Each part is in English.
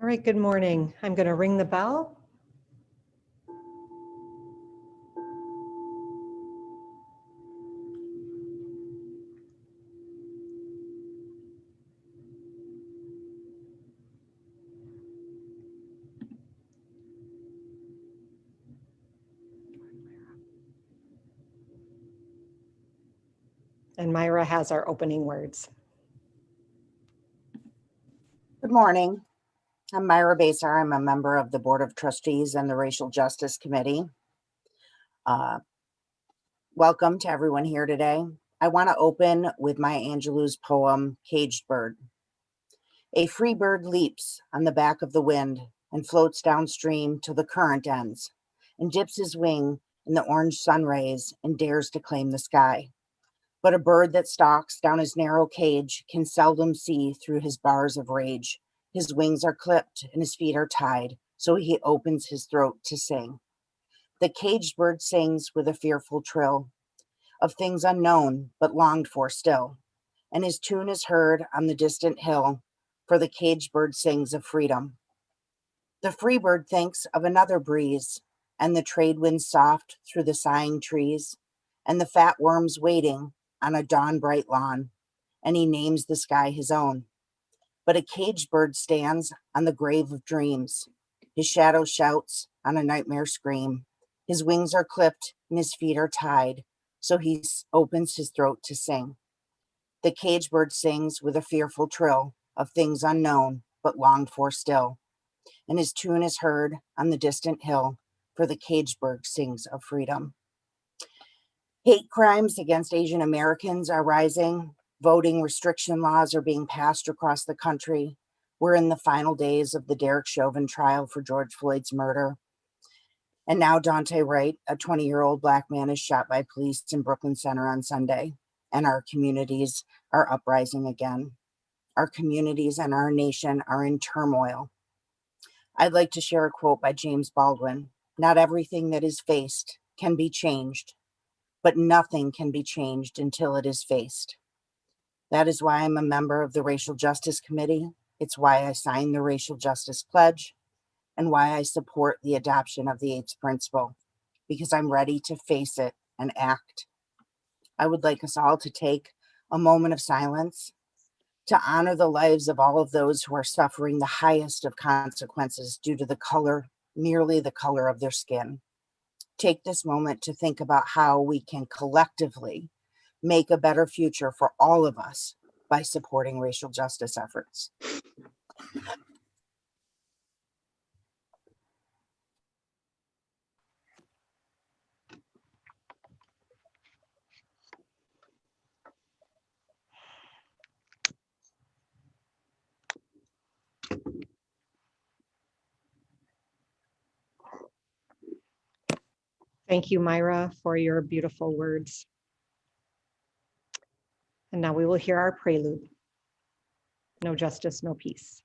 All right, good morning. I'm going to ring the bell. And Myra has our opening words. Good morning. I'm Myra Basar. I'm a member of the Board of Trustees and the Racial Justice Committee. Welcome to everyone here today. I want to open with Maya Angelou's poem, Caged Bird. A free bird leaps on the back of the wind and floats downstream till the current ends and dips his wing in the orange sun rays and dares to claim the sky. But a bird that stalks down his narrow cage can seldom see through his bars of rage. His wings are clipped and his feet are tied, so he opens his throat to sing. The caged bird sings with a fearful trill of things unknown but longed for still, and his tune is heard on the distant hill, for the caged bird sings of freedom. The free bird thinks of another breeze, and the trade winds soft through the sighing trees, and the fat worms waiting on a dawn-bright lawn, and he names the sky his own. But a caged bird stands on the grave of dreams. His shadow shouts on a nightmare scream. His wings are clipped and his feet are tied, so he opens his throat to sing. The caged bird sings with a fearful trill of things unknown but longed for still, and his tune is heard on the distant hill, for the caged bird sings of freedom. Hate crimes against Asian Americans are rising. Voting restriction laws are being passed across the country. We're in the final days of the Derek Chauvin trial for George Floyd's murder. And now Dante Wright, a 20-year-old Black man, is shot by police in Brooklyn Center on Sunday, and our communities are uprising again. Our communities and our nation are in turmoil. I'd like to share a quote by James Baldwin. Not everything that is faced can be changed, but nothing can be changed until it is faced. That is why I'm a member of the Racial Justice Committee. It's why I signed the Racial Justice Pledge and why I support the adoption of the AIDS principle, because I'm ready to face it and act. I would like us all to take a moment of silence to honor the lives of all of those who are suffering the highest of consequences due to the color, merely the color of their skin. Take this moment to think about how we can collectively make a better future for all of us by supporting racial justice efforts. Thank you, Myra, for your beautiful words. And now we will hear our prelude. No justice, no peace.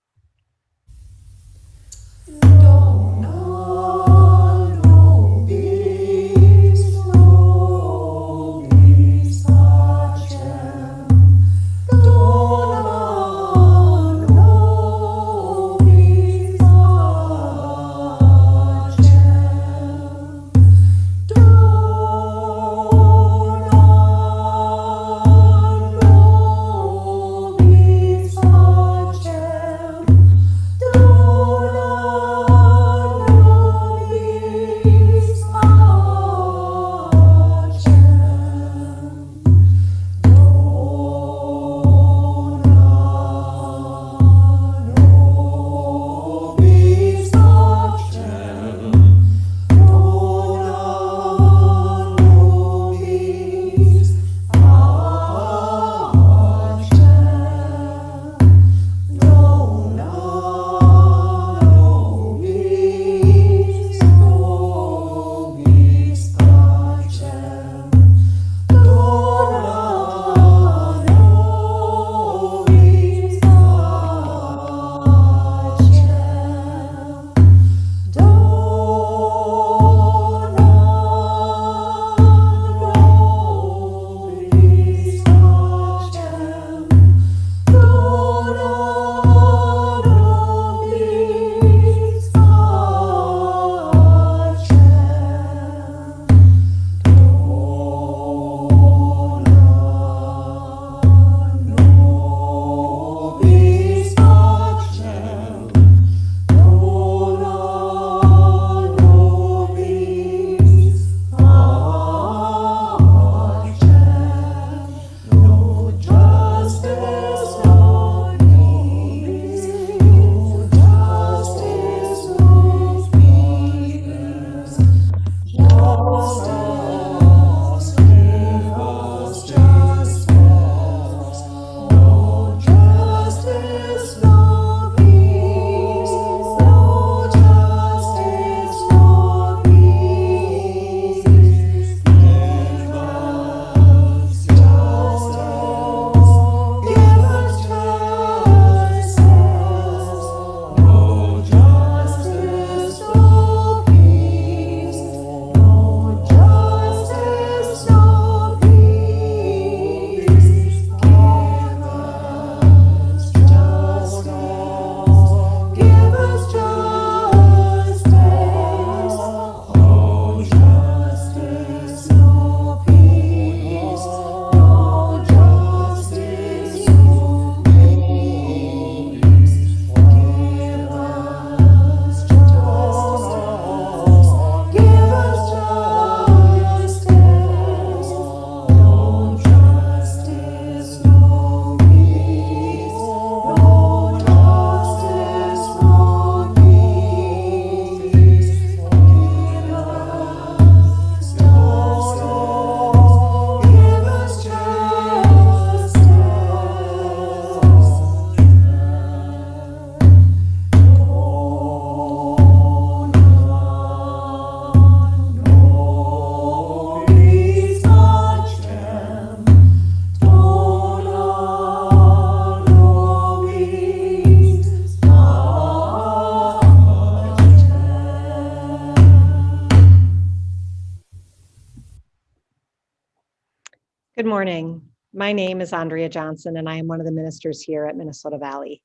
Good morning. My name is Andrea Johnson, and I am one of the ministers here at Minnesota Valley.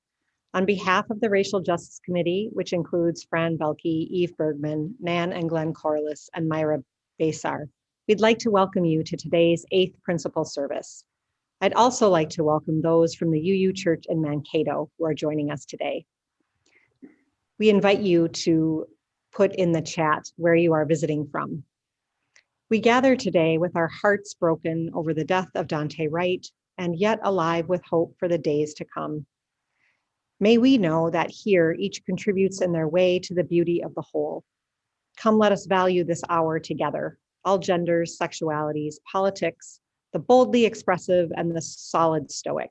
On behalf of the Racial Justice Committee, which includes Fran Belke, Eve Bergman, Nan and Glenn Corliss, and Myra Basar, we'd like to welcome you to today's 8th Principal Service. I'd also like to welcome those from the UU Church in Mankato who are joining us today. We invite you to put in the chat where you are visiting from. We gather today with our hearts broken over the death of Daunte Wright and yet alive with hope for the days to come. May we know that here each contributes in their way to the beauty of the whole. Come, let us value this hour together, all genders, sexualities, politics, the boldly expressive and the solid stoic,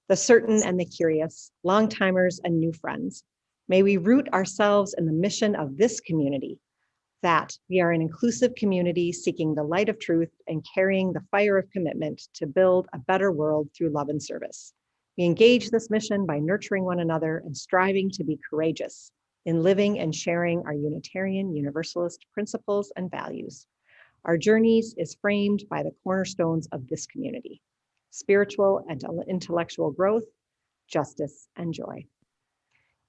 the certain and the curious, long-timers and new friends. May we root ourselves in the mission of this community, that we are an inclusive community seeking the light of truth and carrying the fire of commitment to build a better world through love and service. We engage this mission by nurturing one another and striving to be courageous in living and sharing our Unitarian Universalist principles and values. Our journeys is framed by the cornerstones of this community: spiritual and intellectual growth, justice, and joy.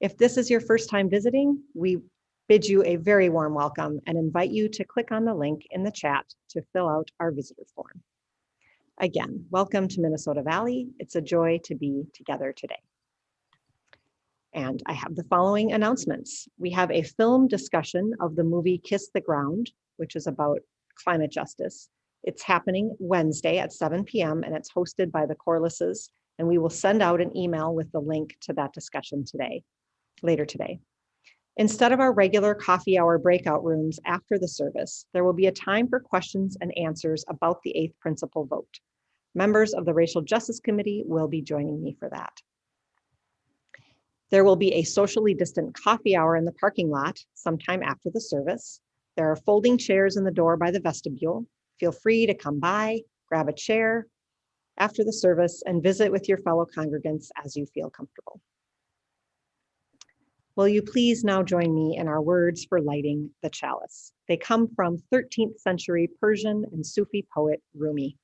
If this is your first time visiting, we bid you a very warm welcome and invite you to click on the link in the chat to fill out our visitor form. Again, welcome to Minnesota Valley. It's a joy to be together today. And I have the following announcements. We have a film discussion of the movie Kiss the Ground, which is about climate justice. It's happening Wednesday at 7 p.m. and it's hosted by the Corlisses, and we will send out an email with the link to that discussion later today. Instead of our regular coffee hour breakout rooms after the service, there will be a time for questions and answers about the 8th principal vote. Members of the Racial Justice Committee will be joining me for that. There will be a socially distant coffee hour in the parking lot sometime after the service. There are folding chairs in the door by the vestibule. Feel free to come by, grab a chair after the service, and visit with your fellow congregants as you feel comfortable. Will you please now join me in our words for lighting the chalice? They come from 13th century Persian and Sufi poet Rumi.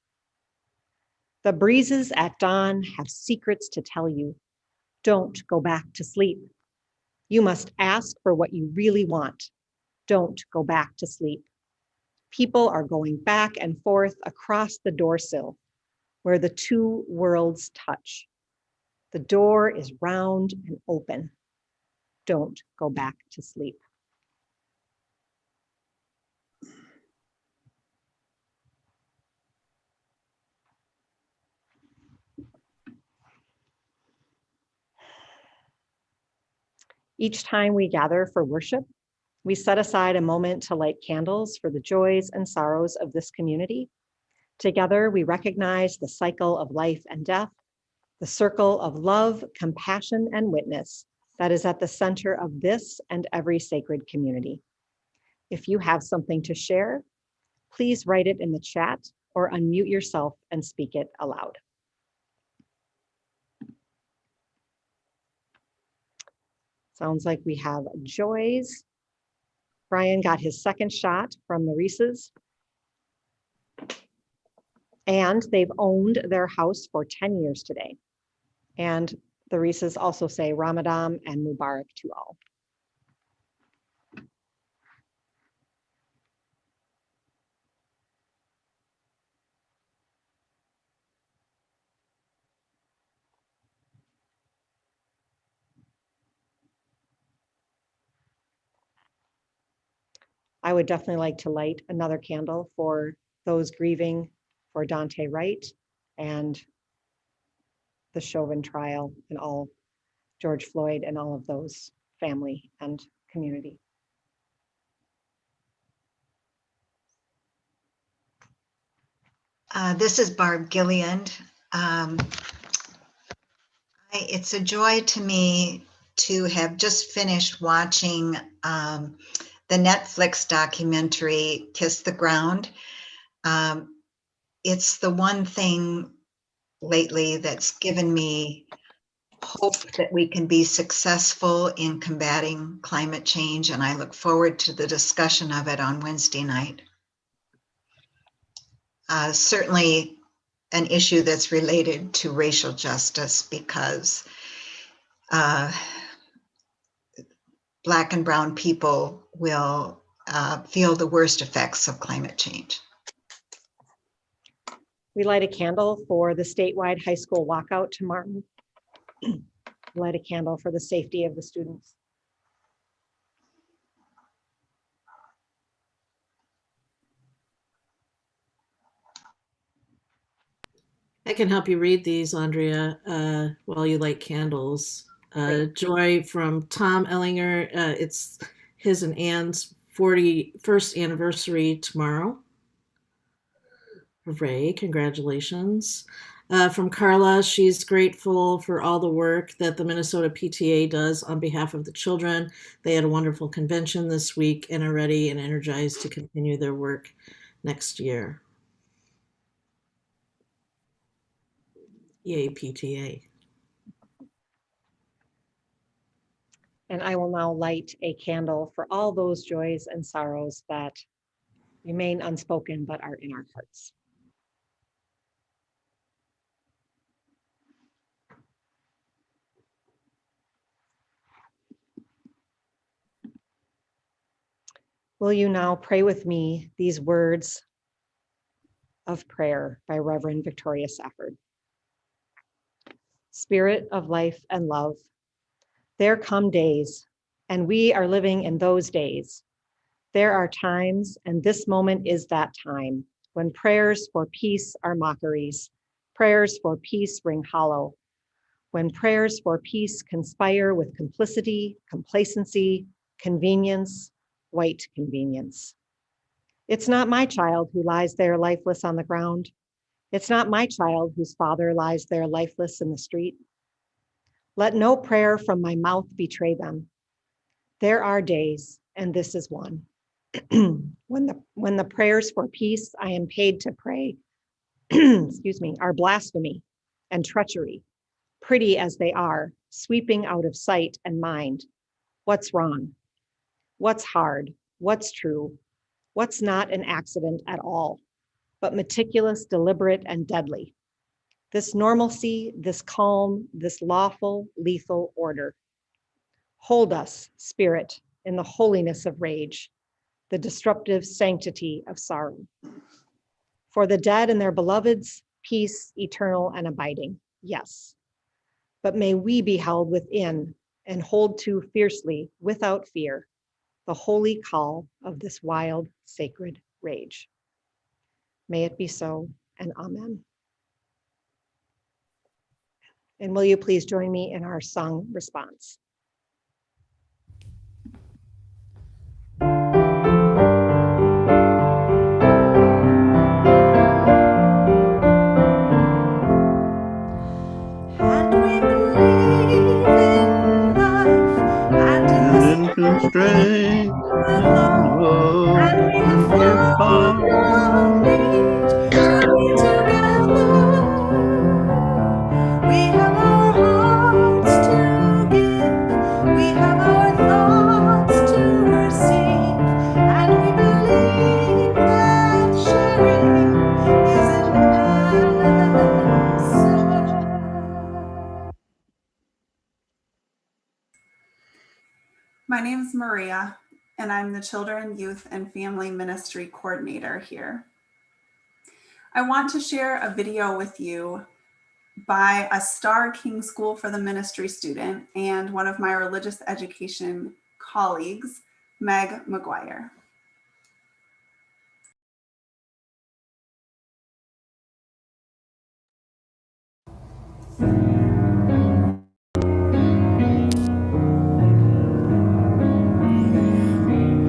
The breezes at dawn have secrets to tell you. Don't go back to sleep. You must ask for what you really want. Don't go back to sleep. People are going back and forth across the doorsill where the two worlds touch. The door is round and open. Don't go back to sleep. Each time we gather for worship, we set aside a moment to light candles for the joys and sorrows of this community. Together, we recognize the cycle of life and death, the circle of love, compassion, and witness that is at the center of this and every sacred community. If you have something to share, please write it in the chat or unmute yourself and speak it aloud. Sounds like we have joys. Brian got his second shot from the Reeses. And they've owned their house for 10 years today. And the Reeses also say Ramadan and Mubarak to all. I would definitely like to light another candle for those grieving for Daunte Wright and the Chauvin trial and all George Floyd and all of those family and community. This is Barb Gilliand. It's a joy to me to have just finished watching the Netflix documentary, Kiss the Ground. It's the one thing lately that's given me hope that we can be successful in combating climate change, and I look forward to the discussion of it on Wednesday night. Certainly, an issue that's related to racial justice, because Black and brown people will feel the worst effects of climate change. We light a candle for the statewide high school walkout tomorrow. Light a candle for the safety of the students. I can help you read these, Andrea, while you light candles. Joy from Tom Ellinger. It's his and Ann's 41st anniversary tomorrow. Hooray, congratulations. From Carla, she's grateful for all the work that the Minnesota PTA does on behalf of the children. They had a wonderful convention this week and are ready and energized to continue their work next year. Yay, PTA. And I will now light a candle for all those joys and sorrows that remain unspoken but are in our hearts. Will you now pray with me these words of prayer by Reverend Victoria Safford? Spirit of life and love, there come days, and we are living in those days. There are times, and this moment is that time, when prayers for peace are mockeries, prayers for peace ring hollow, when prayers for peace conspire with complicity, complacency, convenience, white convenience. It's not my child who lies there lifeless on the ground. It's not my child whose father lies there lifeless in the street. Let no prayer from my mouth betray them. There are days, and this is one, when the prayers for peace I am paid to pray, excuse me, are blasphemy and treachery, pretty as they are, sweeping out of sight and mind. What's wrong? What's hard? What's true? What's not an accident at all, but meticulous, deliberate, and deadly? This normalcy, this calm, this lawful, lethal order. Hold us, Spirit, in the holiness of rage, the disruptive sanctity of sorrow. For the dead and their beloveds, peace eternal and abiding, yes. But may we be held within and hold to fiercely, without fear, the holy call of this wild, sacred rage. May it be so, and amen. And will you please join me in our song response? Strength and hope in your heart. We have our hearts to give, we have our thoughts to receive, and we believe that sharing is an answer. My name is Maria, and I'm the Children, Youth, and Family Ministry Coordinator here. I want to share a video with you by a Star King School for the Ministry student and one of my religious education colleagues, Meg McGuire.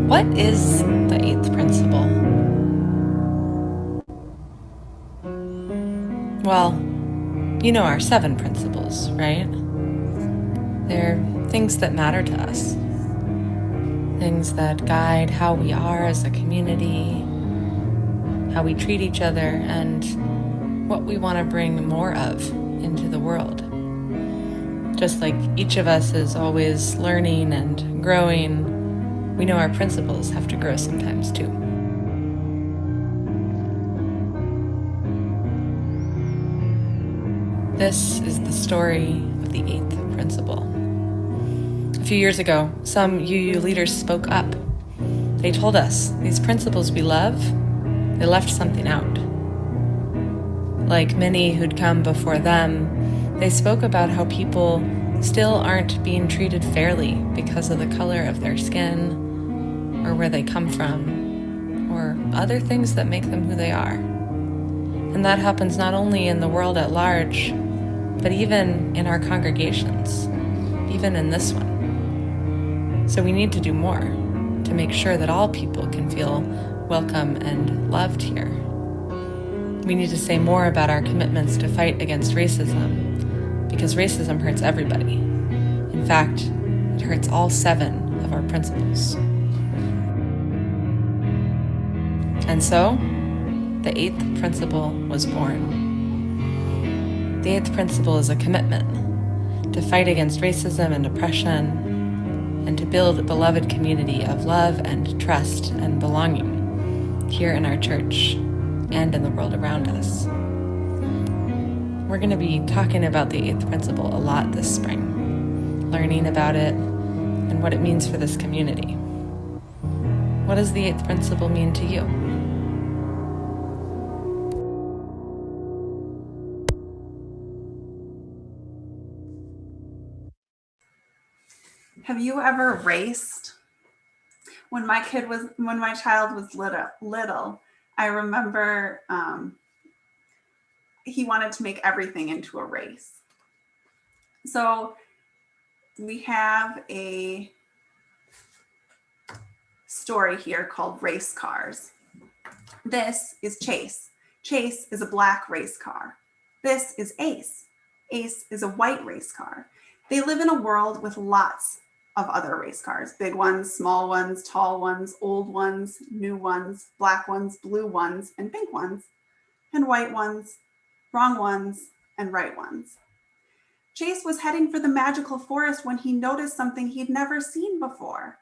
What is the eighth principle? Well, you know our 7 principles, right? They're things that matter to us. Things that guide how we are as a community, how we treat each other, and what we want to bring more of into the world. Just like each of us is always learning and growing, we know our principles have to grow sometimes too. This is the story of the 8th principle. A few years ago, some UU leaders spoke up. They told us these principles we love, they left something out. Like many who'd come before them, they spoke about how people still aren't being treated fairly because of the color of their skin, or where they come from, or other things that make them who they are. And that happens not only in the world at large, but even in our congregations, even in this one. So we need to do more to make sure that all people can feel welcome and loved here. We need to say more about our commitments to fight against racism, because racism hurts everybody. In fact, it hurts all 7 of our principles. And so, the 8th principle was born. The 8th principle is a commitment to fight against racism and oppression, and to build a beloved community of love and trust and belonging here in our church and in the world around us. We're going to be talking about the 8th principle a lot this spring, learning about it and what it means for this community. What does the 8th principle mean to you? Have you ever raced? When my child was little, I remember he wanted to make everything into a race. So we have a story here called Race Cars. This is Chase. Chase is a black race car. This is Ace. Ace is a white race car. They live in a world with lots of other race cars, big ones, small ones, tall ones, old ones, new ones, black ones, blue ones, and pink ones, and white ones, wrong ones, and right ones. Chase was heading for the magical forest when he noticed something he'd never seen before,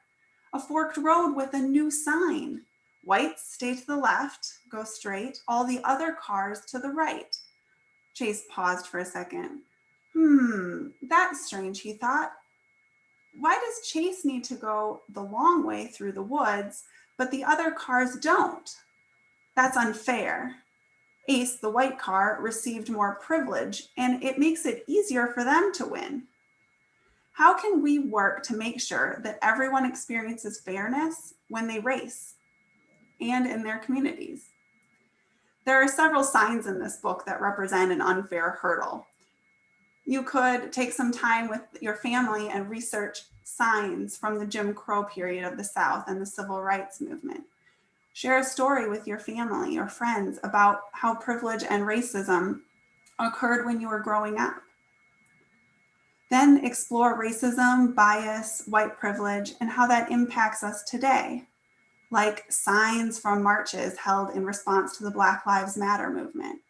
a forked road with a new sign. Whites stay to the left, go straight, all the other cars to the right. Chase paused for a second. That's strange, he thought. Why does Chase need to go the long way through the woods, but the other cars don't? That's unfair. Ace, the white car, received more privilege, and it makes it easier for them to win. How can we work to make sure that everyone experiences fairness when they race and in their communities? There are several signs in this book that represent an unfair hurdle. You could take some time with your family and research signs from the Jim Crow period of the South and the Civil Rights Movement. Share a story with your family or friends about how privilege and racism occurred when you were growing up. Then explore racism, bias, white privilege, and how that impacts us today, like signs from marches held in response to the Black Lives Matter movement.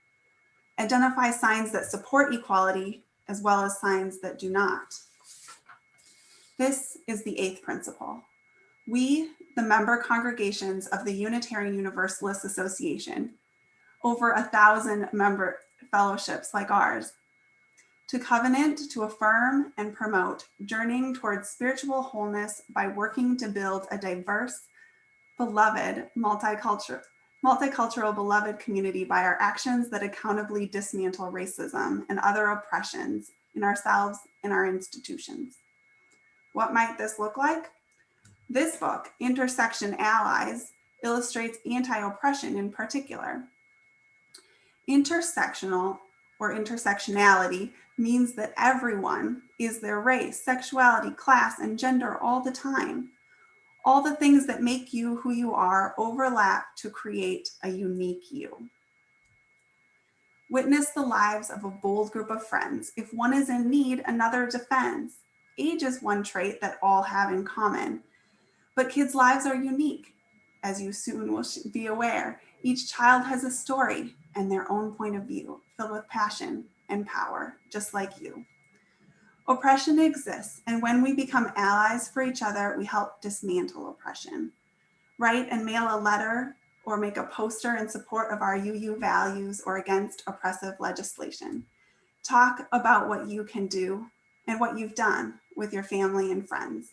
Identify signs that support equality as well as signs that do not. This is the 8th principle. We, the member congregations of the Unitarian Universalist Association, over 1,000 member fellowships like ours, to covenant, to affirm and promote journeying towards spiritual wholeness by working to build a diverse, beloved, multicultural beloved community by our actions that accountably dismantle racism and other oppressions in ourselves and our institutions. What might this look like? This book, Intersection Allies, illustrates anti-oppression in particular. Intersectional or intersectionality means that everyone is their race, sexuality, class, and gender all the time. All the things that make you who you are overlap to create a unique you. Witness the lives of a bold group of friends. If one is in need, another defends. Age is one trait that all have in common, but kids' lives are unique. As you soon will be aware, each child has a story and their own point of view, filled with passion and power, just like you. Oppression exists, and when we become allies for each other, we help dismantle oppression. Write and mail a letter or make a poster in support of our UU values or against oppressive legislation. Talk about what you can do and what you've done with your family and friends.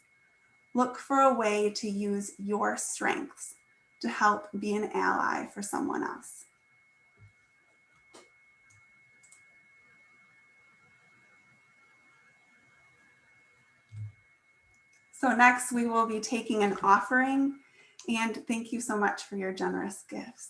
Look for a way to use your strengths to help be an ally for someone else. So next we will be taking an offering, and thank you so much for your generous gifts.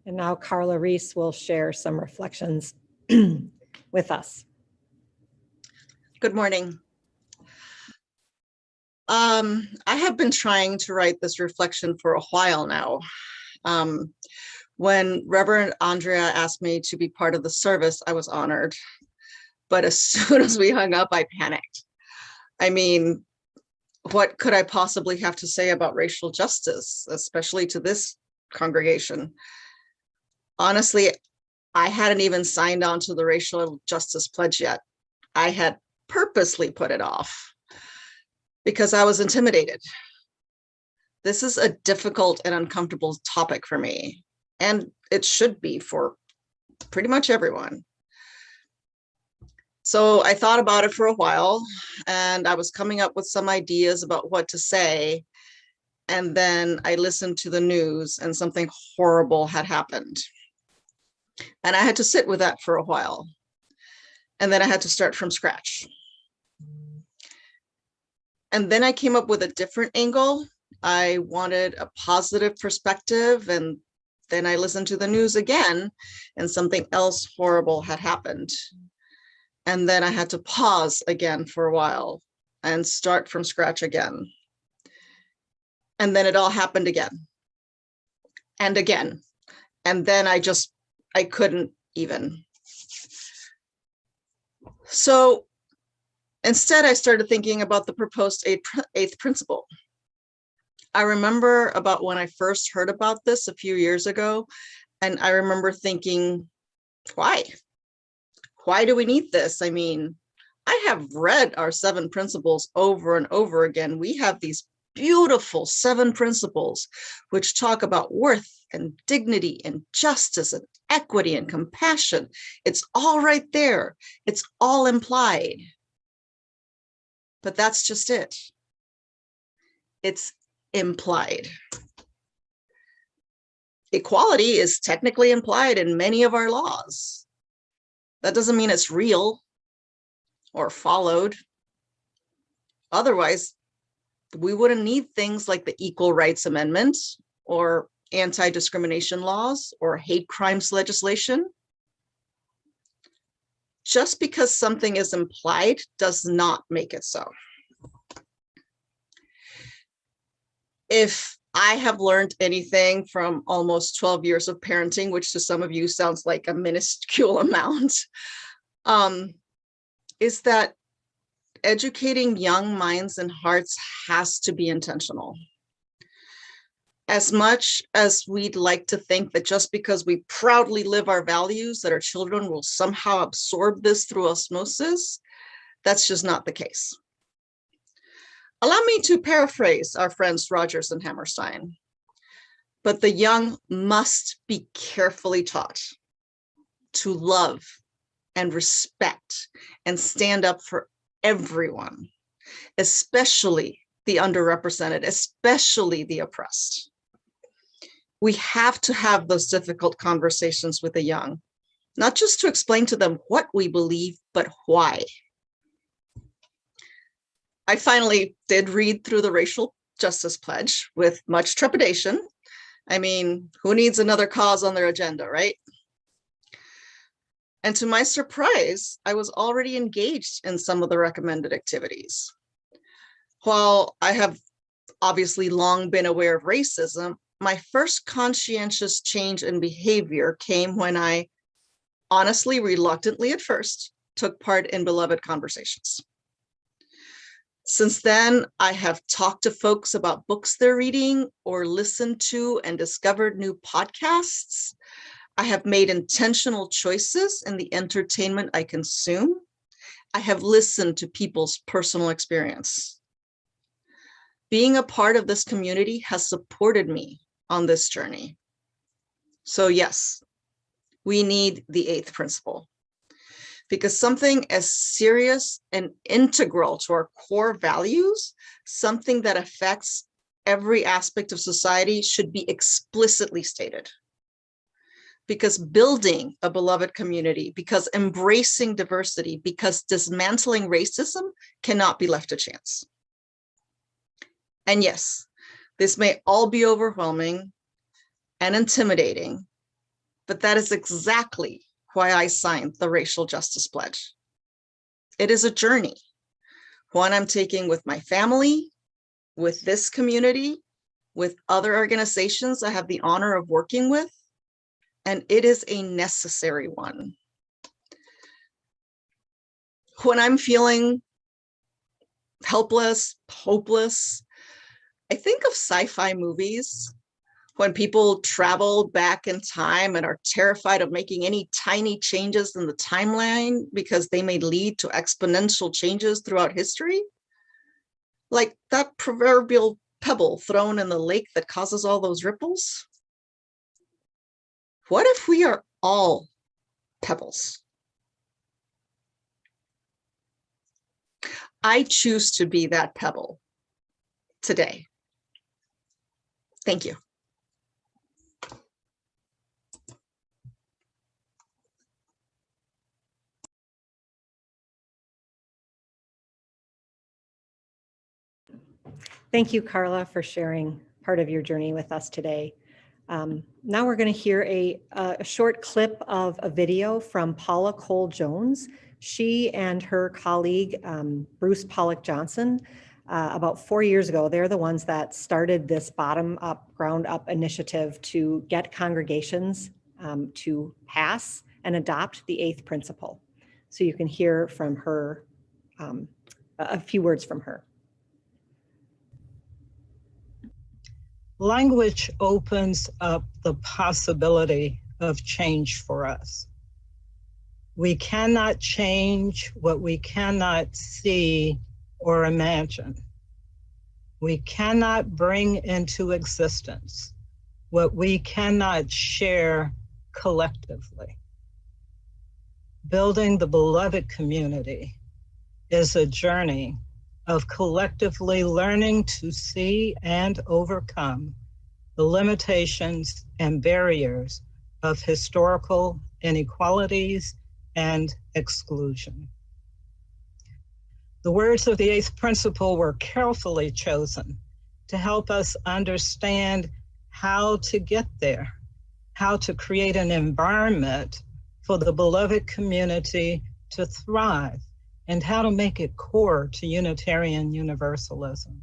And now Carla Reese will share some reflections with us. Good morning. I have been trying to write this reflection for a while now. When Reverend Andrea asked me to be part of the service, I was honored. But as soon as we hung up, I panicked. I mean, what could I possibly have to say about racial justice, especially to this congregation? Honestly, I hadn't even signed on to the racial justice pledge yet. I had purposely put it off because I was intimidated. This is a difficult and uncomfortable topic for me, and it should be for pretty much everyone. So I thought about it for a while, and I was coming up with some ideas about what to say. And then I listened to the news and something horrible had happened. And I had to sit with that for a while. And then I had to start from scratch. And then I came up with a different angle. I wanted a positive perspective, and then I listened to the news again, and something else horrible had happened. And then I had to pause again for a while and start from scratch again. And then it all happened again and again. And then I couldn't even. So instead, I started thinking about the proposed eighth principle. I remember about when I first heard about this a few years ago, and I remember thinking, why? Why do we need this? I mean, I have read our 7 principles over and over again. We have these beautiful 7 principles which talk about worth and dignity and justice and equity and compassion. It's all right there. It's all implied. But that's just it. It's implied. Equality is technically implied in many of our laws. That doesn't mean it's real or followed. Otherwise, we wouldn't need things like the Equal Rights Amendment or anti-discrimination laws or hate crimes legislation. Just because something is implied does not make it so. If I have learned anything from almost 12 years of parenting, which to some of you sounds like a minuscule amount, is that educating young minds and hearts has to be intentional. As much as we'd like to think that just because we proudly live our values, that our children will somehow absorb this through osmosis, that's just not the case. Allow me to paraphrase our friends Rogers and Hammerstein, but the young must be carefully taught to love and respect and stand up for everyone, especially the underrepresented, especially the oppressed. We have to have those difficult conversations with the young, not just to explain to them what we believe, but why. I finally did read through the Racial Justice Pledge with much trepidation. I mean, who needs another cause on their agenda, right? And to my surprise, I was already engaged in some of the recommended activities. While I have obviously long been aware of racism, my first conscientious change in behavior came when I, honestly, reluctantly at first, took part in beloved conversations. Since then, I have talked to folks about books they're reading or listened to and discovered new podcasts. I have made intentional choices in the entertainment I consume. I have listened to people's personal experience. Being a part of this community has supported me on this journey. So yes, we need the 8th principle, because something as serious and integral to our core values, something that affects every aspect of society, should be explicitly stated. Because building a beloved community, because embracing diversity, because dismantling racism cannot be left to chance. And yes, this may all be overwhelming and intimidating, but that is exactly why I signed the Racial Justice Pledge. It is a journey, one I'm taking with my family, with this community, with other organizations I have the honor of working with, and it is a necessary one. When I'm feeling helpless, hopeless, I think of sci-fi movies when people travel back in time and are terrified of making any tiny changes in the timeline because they may lead to exponential changes throughout history. Like that proverbial pebble thrown in the lake that causes all those ripples. What if we are all pebbles? I choose to be that pebble today. Thank you. Thank you, Carla, for sharing part of your journey with us today. Now we're going to hear a short clip of a video from Paula Cole-Jones. She and her colleague, Bruce Pollock Johnson, about 4 years ago, they're the ones that started this bottom-up, ground-up initiative to get congregations to pass and adopt the 8th principle. So you can hear from her, a few words from her. Language opens up the possibility of change for us. We cannot change what we cannot see or imagine. We cannot bring into existence what we cannot share collectively. Building the beloved community is a journey of collectively learning to see and overcome the limitations and barriers of historical inequalities and exclusion. The words of the 8th principle were carefully chosen to help us understand how to get there, how to create an environment for the beloved community to thrive, and how to make it core to Unitarian Universalism.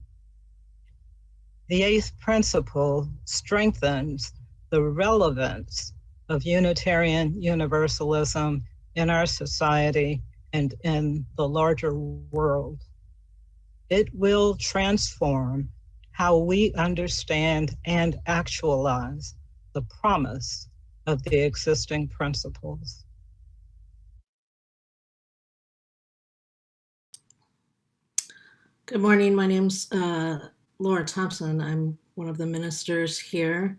The eighth principle strengthens the relevance of Unitarian Universalism in our society and in the larger world. It will transform how we understand and actualize the promise of the existing principles. Good morning. My name's Laura Thompson. I'm one of the ministers here.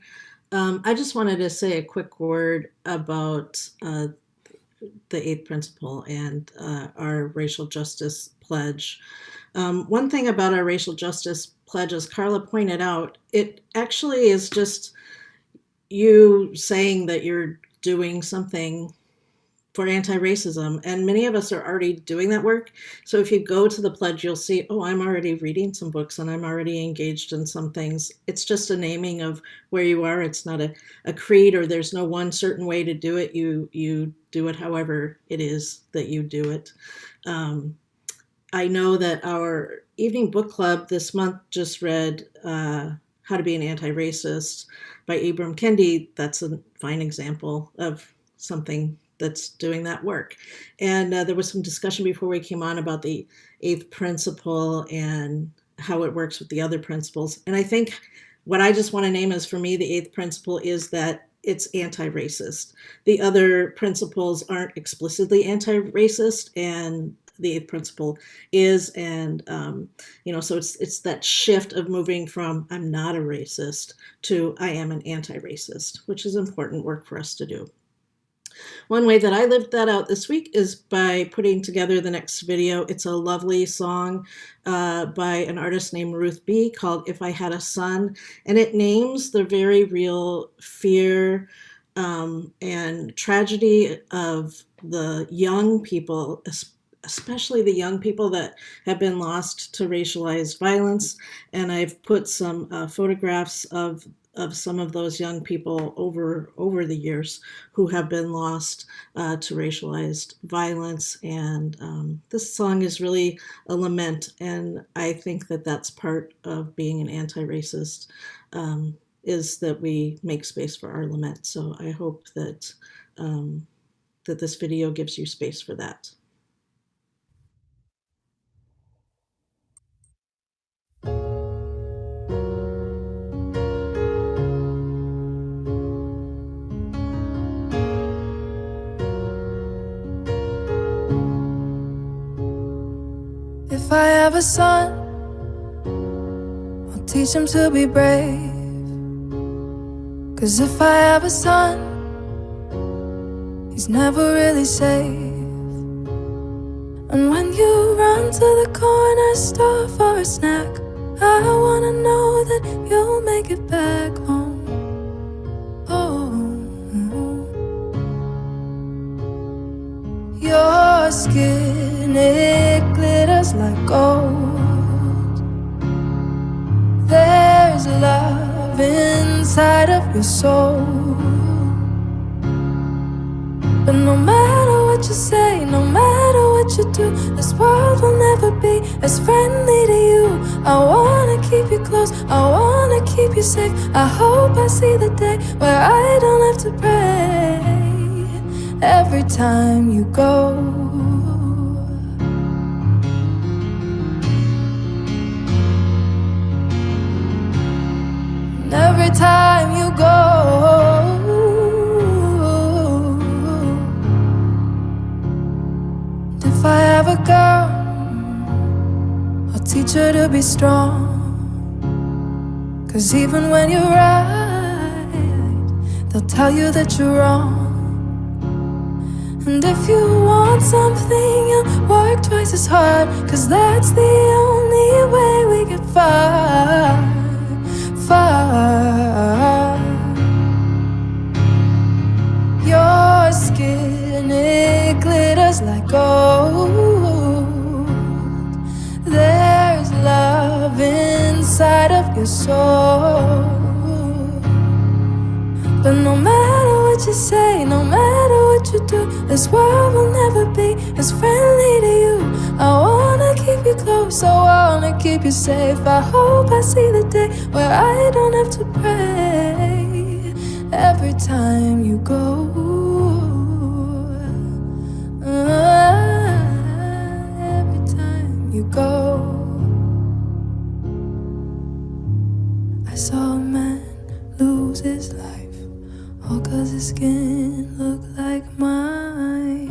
I just wanted to say a quick word about the eighth principle and our racial justice pledge. One thing about our racial justice pledge, as Carla pointed out, it actually is just you saying that you're doing something for anti-racism, and many of us are already doing that work. So if you go to the pledge, you'll see, oh, I'm already reading some books and I'm already engaged in some things. It's just a naming of where you are. It's not a creed, or there's no one certain way to do it. You do it however it is that you do it. I know that our evening book club this month just read How to Be an Anti-Racist by Ibram Kendi. That's a fine example of something that's doing that work. And there was some discussion before we came on about the eighth principle and how it works with the other principles. And I think what I just want to name as, for me, the eighth principle is that it's anti-racist. The other principles aren't explicitly anti-racist, and the eighth principle is. And so it's that shift of moving from I'm not a racist to I am an anti-racist, which is important work for us to do. One way that I lived that out this week is by putting together the next video. It's a lovely song by an artist named Ruth B. called If I Had a Son, and it names the very real fear and tragedy of the young people, especially the young people that have been lost to racialized violence. And I've put some photographs of some of those young people over the years who have been lost to racialized violence. And this song is really a lament. And I think that that's part of being an anti-racist, is that we make space for our lament. So I hope that, that this video gives you space for that. If I have a son, I'll teach him to be brave. 'Cause if I have a son, he's never really safe. And when you run to the corner store for a snack, I wanna know that you'll make it back home. Oh, your skin, it glitters like gold. There's love inside of your soul. But no matter what you say, no matter what you do, this world will never be as friendly to you. I wanna keep you close, I wanna keep you safe. I hope I see the day where I don't have to pray every time you go. And every time you go, if I have a girl, I'll teach her to be strong. 'Cause even when you're right, they'll tell you that you're wrong. And if you want something, you'll work twice as hard. 'Cause that's the only way we get far, far. Your skin, it glitters like gold. There's love inside of your soul. But no matter what you say, no matter what you do, this world will never be as friendly to you. I wanna keep you close, I wanna keep you safe. I hope I see the day where I don't have to pray every time you go. Every time you go. I saw a man lose his life, all 'cause his skin looked like mine.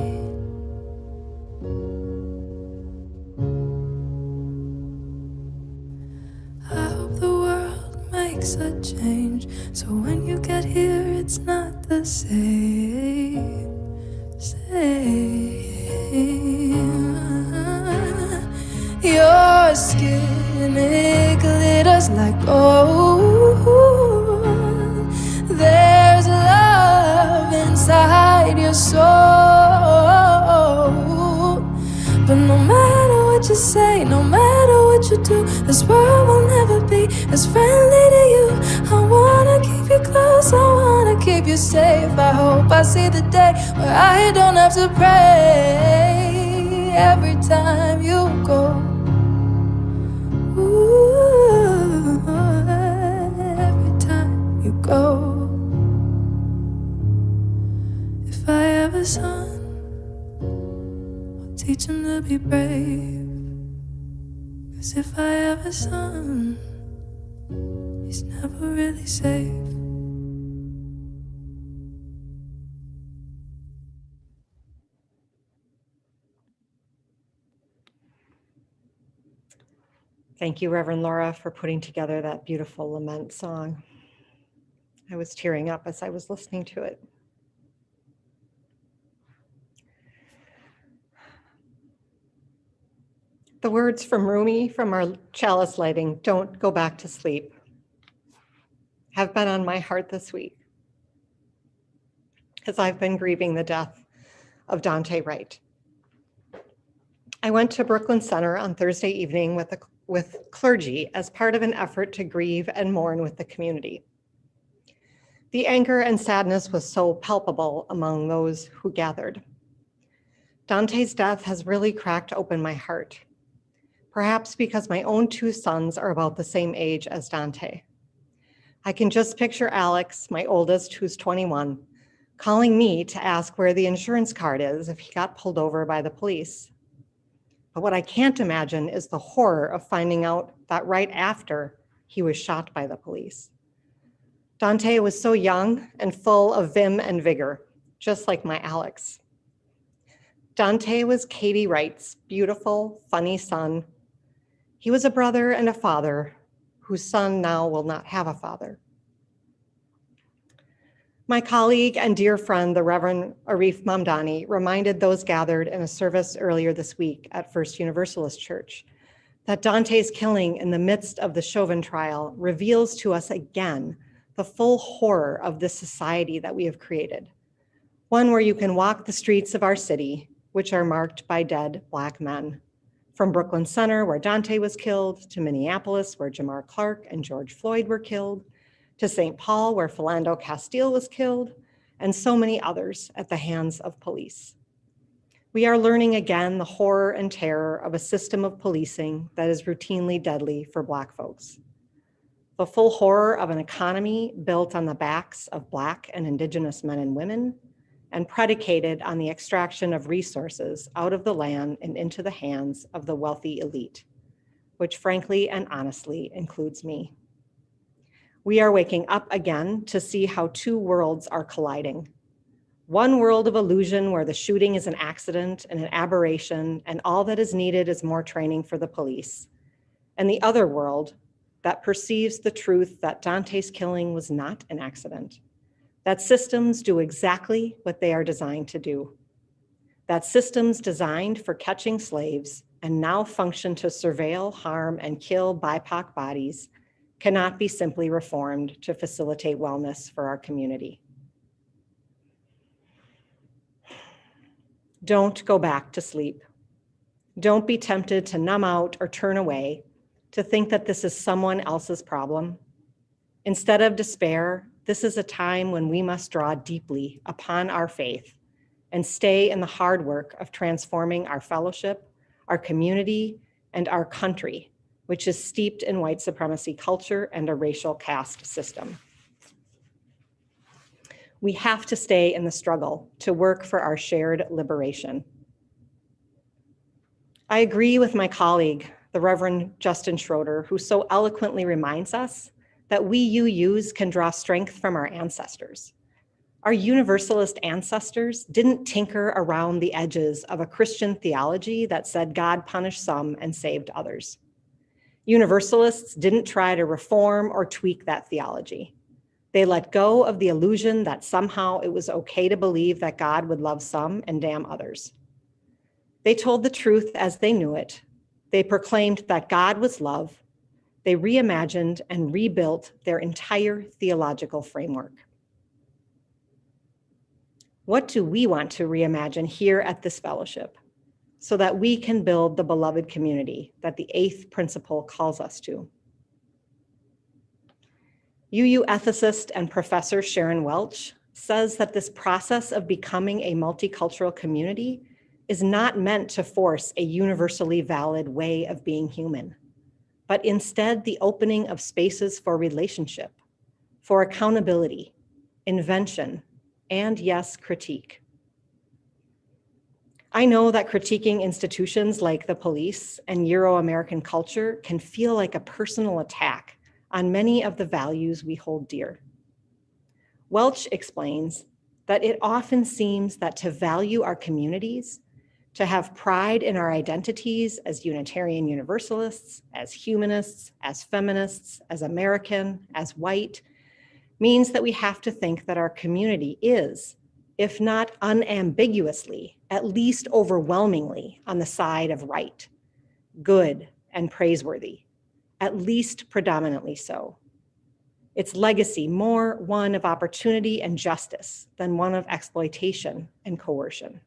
I hope the world makes a change, so when you get here it's not the same. Your skin, it glitters like gold. There's love inside your soul. But no matter what you say, no matter what you do, this world will never be as friendly to you. I wanna keep you close, I wanna keep you safe. I hope I see the day where I don't have to pray every time you go. Ooh, every time you go. If I have a son, I'll teach him to be brave. 'Cause if I have a son, he's never really safe. Thank you, Reverend Laura, for putting together that beautiful lament song. I was tearing up as I was listening to it. The words from Rumi from our chalice lighting, "Don't go back to sleep," have been on my heart this week as I've been grieving the death of Dante Wright. I went to Brooklyn Center on Thursday evening with clergy as part of an effort to grieve and mourn with the community. The anger and sadness was so palpable among those who gathered. Dante's death has really cracked open my heart, perhaps because my own two sons are about the same age as Dante. I can just picture Alex, my oldest, who's 21, calling me to ask where the insurance card is if he got pulled over by the police. But what I can't imagine is the horror of finding out that right after he was shot by the police. Dante was so young and full of vim and vigor, just like my Alex. Dante was Katie Wright's beautiful, funny son. He was a brother and a father whose son now will not have a father. My colleague and dear friend, the Reverend Arif Mamdani, reminded those gathered in a service earlier this week at First Universalist Church that Dante's killing in the midst of the Chauvin trial reveals to us again the full horror of this society that we have created, one where you can walk the streets of our city, which are marked by dead Black men, from Brooklyn Center, where Dante was killed, to Minneapolis, where Jamar Clark and George Floyd were killed, to St. Paul, where Philando Castile was killed, and so many others at the hands of police. We are learning again the horror and terror of a system of policing that is routinely deadly for Black folks. The full horror of an economy built on the backs of Black and Indigenous men and women, and predicated on the extraction of resources out of the land and into the hands of the wealthy elite, which frankly and honestly includes me. We are waking up again to see how two worlds are colliding. One world of illusion where the shooting is an accident and an aberration, and all that is needed is more training for the police. And the other world that perceives the truth that Dante's killing was not an accident, that systems do exactly what they are designed to do, that systems designed for catching slaves and now function to surveil, harm, and kill BIPOC bodies cannot be simply reformed to facilitate wellness for our community. Don't go back to sleep. Don't be tempted to numb out or turn away, to think that this is someone else's problem. Instead of despair, this is a time when we must draw deeply upon our faith and stay in the hard work of transforming our fellowship, our community, and our country, which is steeped in white supremacy culture and a racial caste system. We have to stay in the struggle to work for our shared liberation. I agree with my colleague, the Reverend Justin Schroeder, who so eloquently reminds us that we UUs can draw strength from our ancestors. Our Universalist ancestors didn't tinker around the edges of a Christian theology that said God punished some and saved others. Universalists didn't try to reform or tweak that theology. They let go of the illusion that somehow it was okay to believe that God would love some and damn others. They told the truth as they knew it. They proclaimed that God was love. They reimagined and rebuilt their entire theological framework. What do we want to reimagine here at this fellowship so that we can build the beloved community that the eighth principle calls us to? UU ethicist and professor Sharon Welch says that this process of becoming a multicultural community is not meant to force a universally valid way of being human, but instead the opening of spaces for relationship, for accountability, invention, and yes, critique. I know that critiquing institutions like the police and Euro-American culture can feel like a personal attack on many of the values we hold dear. Welch explains that it often seems that to value our communities, to have pride in our identities as Unitarian Universalists, as humanists, as feminists, as American, as white, means that we have to think that our community is, if not unambiguously, at least overwhelmingly on the side of right, good, and praiseworthy, at least predominantly so. Its legacy more one of opportunity and justice than one of exploitation and coercion.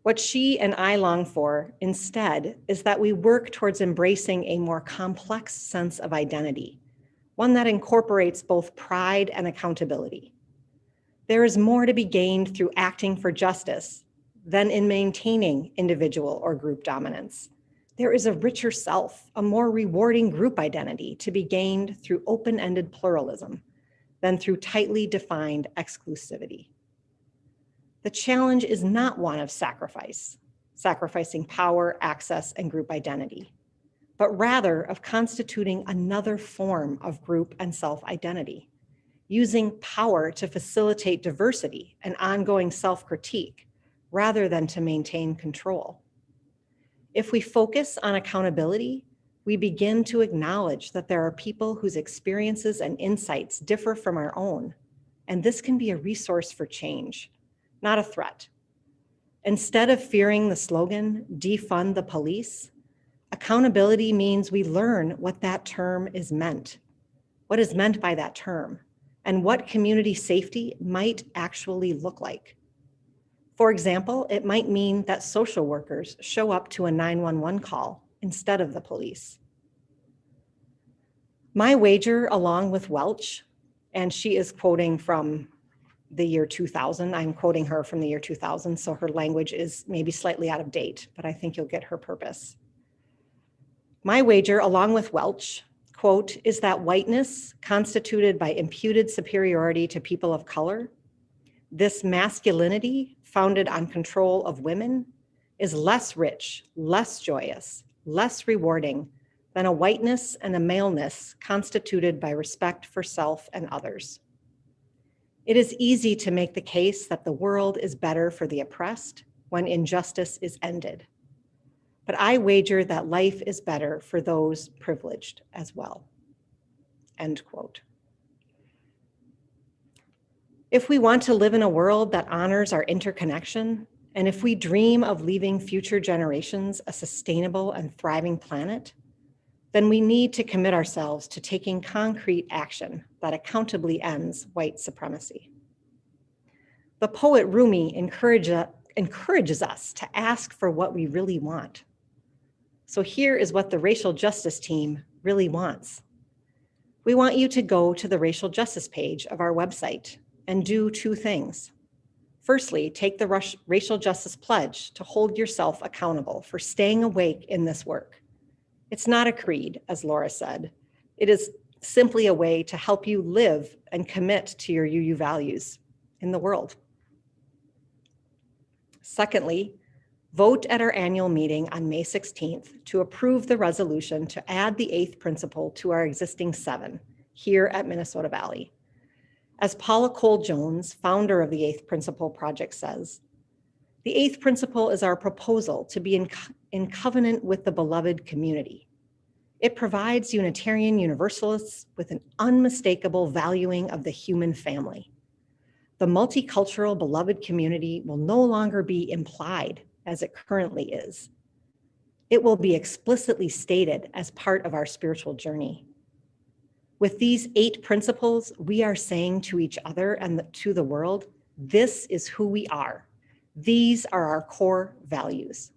What she and I long for instead is that we work towards embracing a more complex sense of identity, one that incorporates both pride and accountability. There is more to be gained through acting for justice than in maintaining individual or group dominance. There is a richer self, a more rewarding group identity to be gained through open-ended pluralism than through tightly defined exclusivity. The challenge is not one of sacrifice, sacrificing power, access, and group identity, but rather of constituting another form of group and self-identity, using power to facilitate diversity and ongoing self-critique rather than to maintain control. If we focus on accountability, we begin to acknowledge that there are people whose experiences and insights differ from our own, and this can be a resource for change, not a threat. Instead of fearing the slogan, defund the police, accountability means we learn what that term is meant, what is meant by that term, and what community safety might actually look like. For example, it might mean that social workers show up to a 911 call instead of the police. My wager, along with Welch, and she is quoting from the year 2000, I'm quoting her from the year 2000, so her language is maybe slightly out of date, but I think you'll get her purpose. My wager, along with Welch, quote, is that whiteness constituted by imputed superiority to people of color, this masculinity founded on control of women, is less rich, less joyous, less rewarding than a whiteness and a maleness constituted by respect for self and others. It is easy to make the case that the world is better for the oppressed when injustice is ended. But I wager that life is better for those privileged as well. End quote. If we want to live in a world that honors our interconnection, and if we dream of leaving future generations a sustainable and thriving planet, then we need to commit ourselves to taking concrete action that accountably ends white supremacy. The poet Rumi encourages us to ask for what we really want. So here is what the racial justice team really wants. We want you to go to the racial justice page of our website and do two things. Firstly, take the racial justice pledge to hold yourself accountable for staying awake in this work. It's not a creed, as Laura said. It is simply a way to help you live and commit to your UU values in the world. Secondly, vote at our annual meeting on May 16th to approve the resolution to add the 8th principle to our existing 7 here at Minnesota Valley. As Paula Cole-Jones, founder of the 8th Principle Project says, the 8th principle is our proposal to be in covenant with the beloved community. It provides Unitarian Universalists with an unmistakable valuing of the human family. The multicultural beloved community will no longer be implied as it currently is. It will be explicitly stated as part of our spiritual journey. With these 8 principles, we are saying to each other and to the world, this is who we are. These are our core values.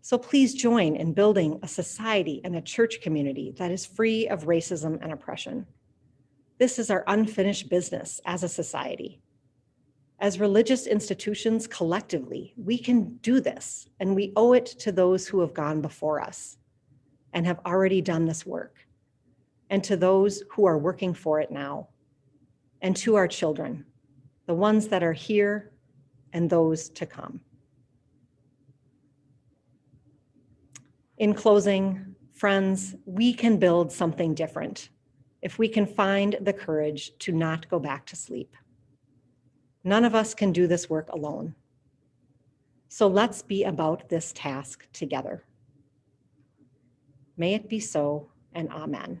So please join in building a society and a church community that is free of racism and oppression. This is our unfinished business as a society. As religious institutions collectively, we can do this, and we owe it to those who have gone before us and have already done this work, and to those who are working for it now, and to our children, the ones that are here and those to come. In closing, friends, we can build something different if we can find the courage to not go back to sleep. None of us can do this work alone. So let's be about this task together. May it be so, and amen.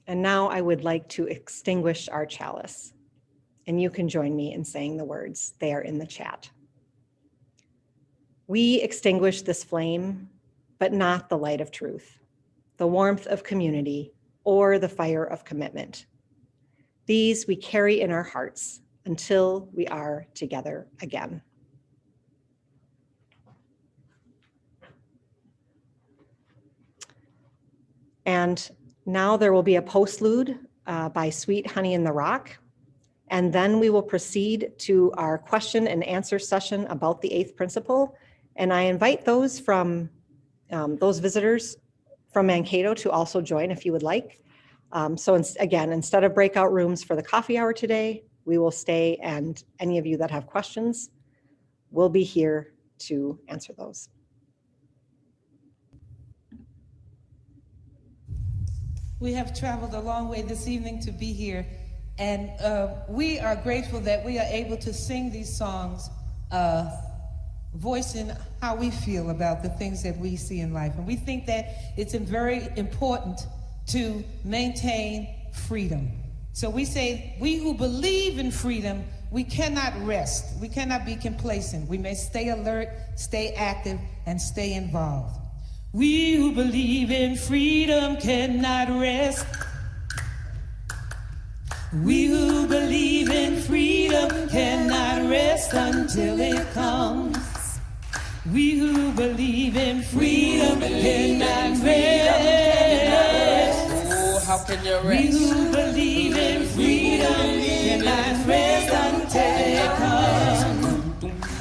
And now I would like to extinguish our chalice, and you can join me in saying the words. They are in the chat. We extinguish this flame, but not the light of truth, the warmth of community, or the fire of commitment. These we carry in our hearts until we are together again. And now there will be a postlude by Sweet Honey in the Rock, and then we will proceed to our question and answer session about the 8th principle. And I invite those from those visitors from Mankato to also join if you would like. Again, instead of breakout rooms for the coffee hour today, we will stay, and any of you that have questions will be here to answer those. We have traveled a long way this evening to be here, and we are grateful that we are able to sing these songs, voicing how we feel about the things that we see in life. And we think that it's very important to maintain freedom. So we say, we who believe in freedom, we cannot rest. We cannot be complacent. We may stay alert, stay active, and stay involved. We who believe in freedom cannot rest. We who believe in freedom cannot rest until it comes. We who believe in freedom cannot rest. Oh, how can you rest? We who believe in freedom cannot rest until it comes.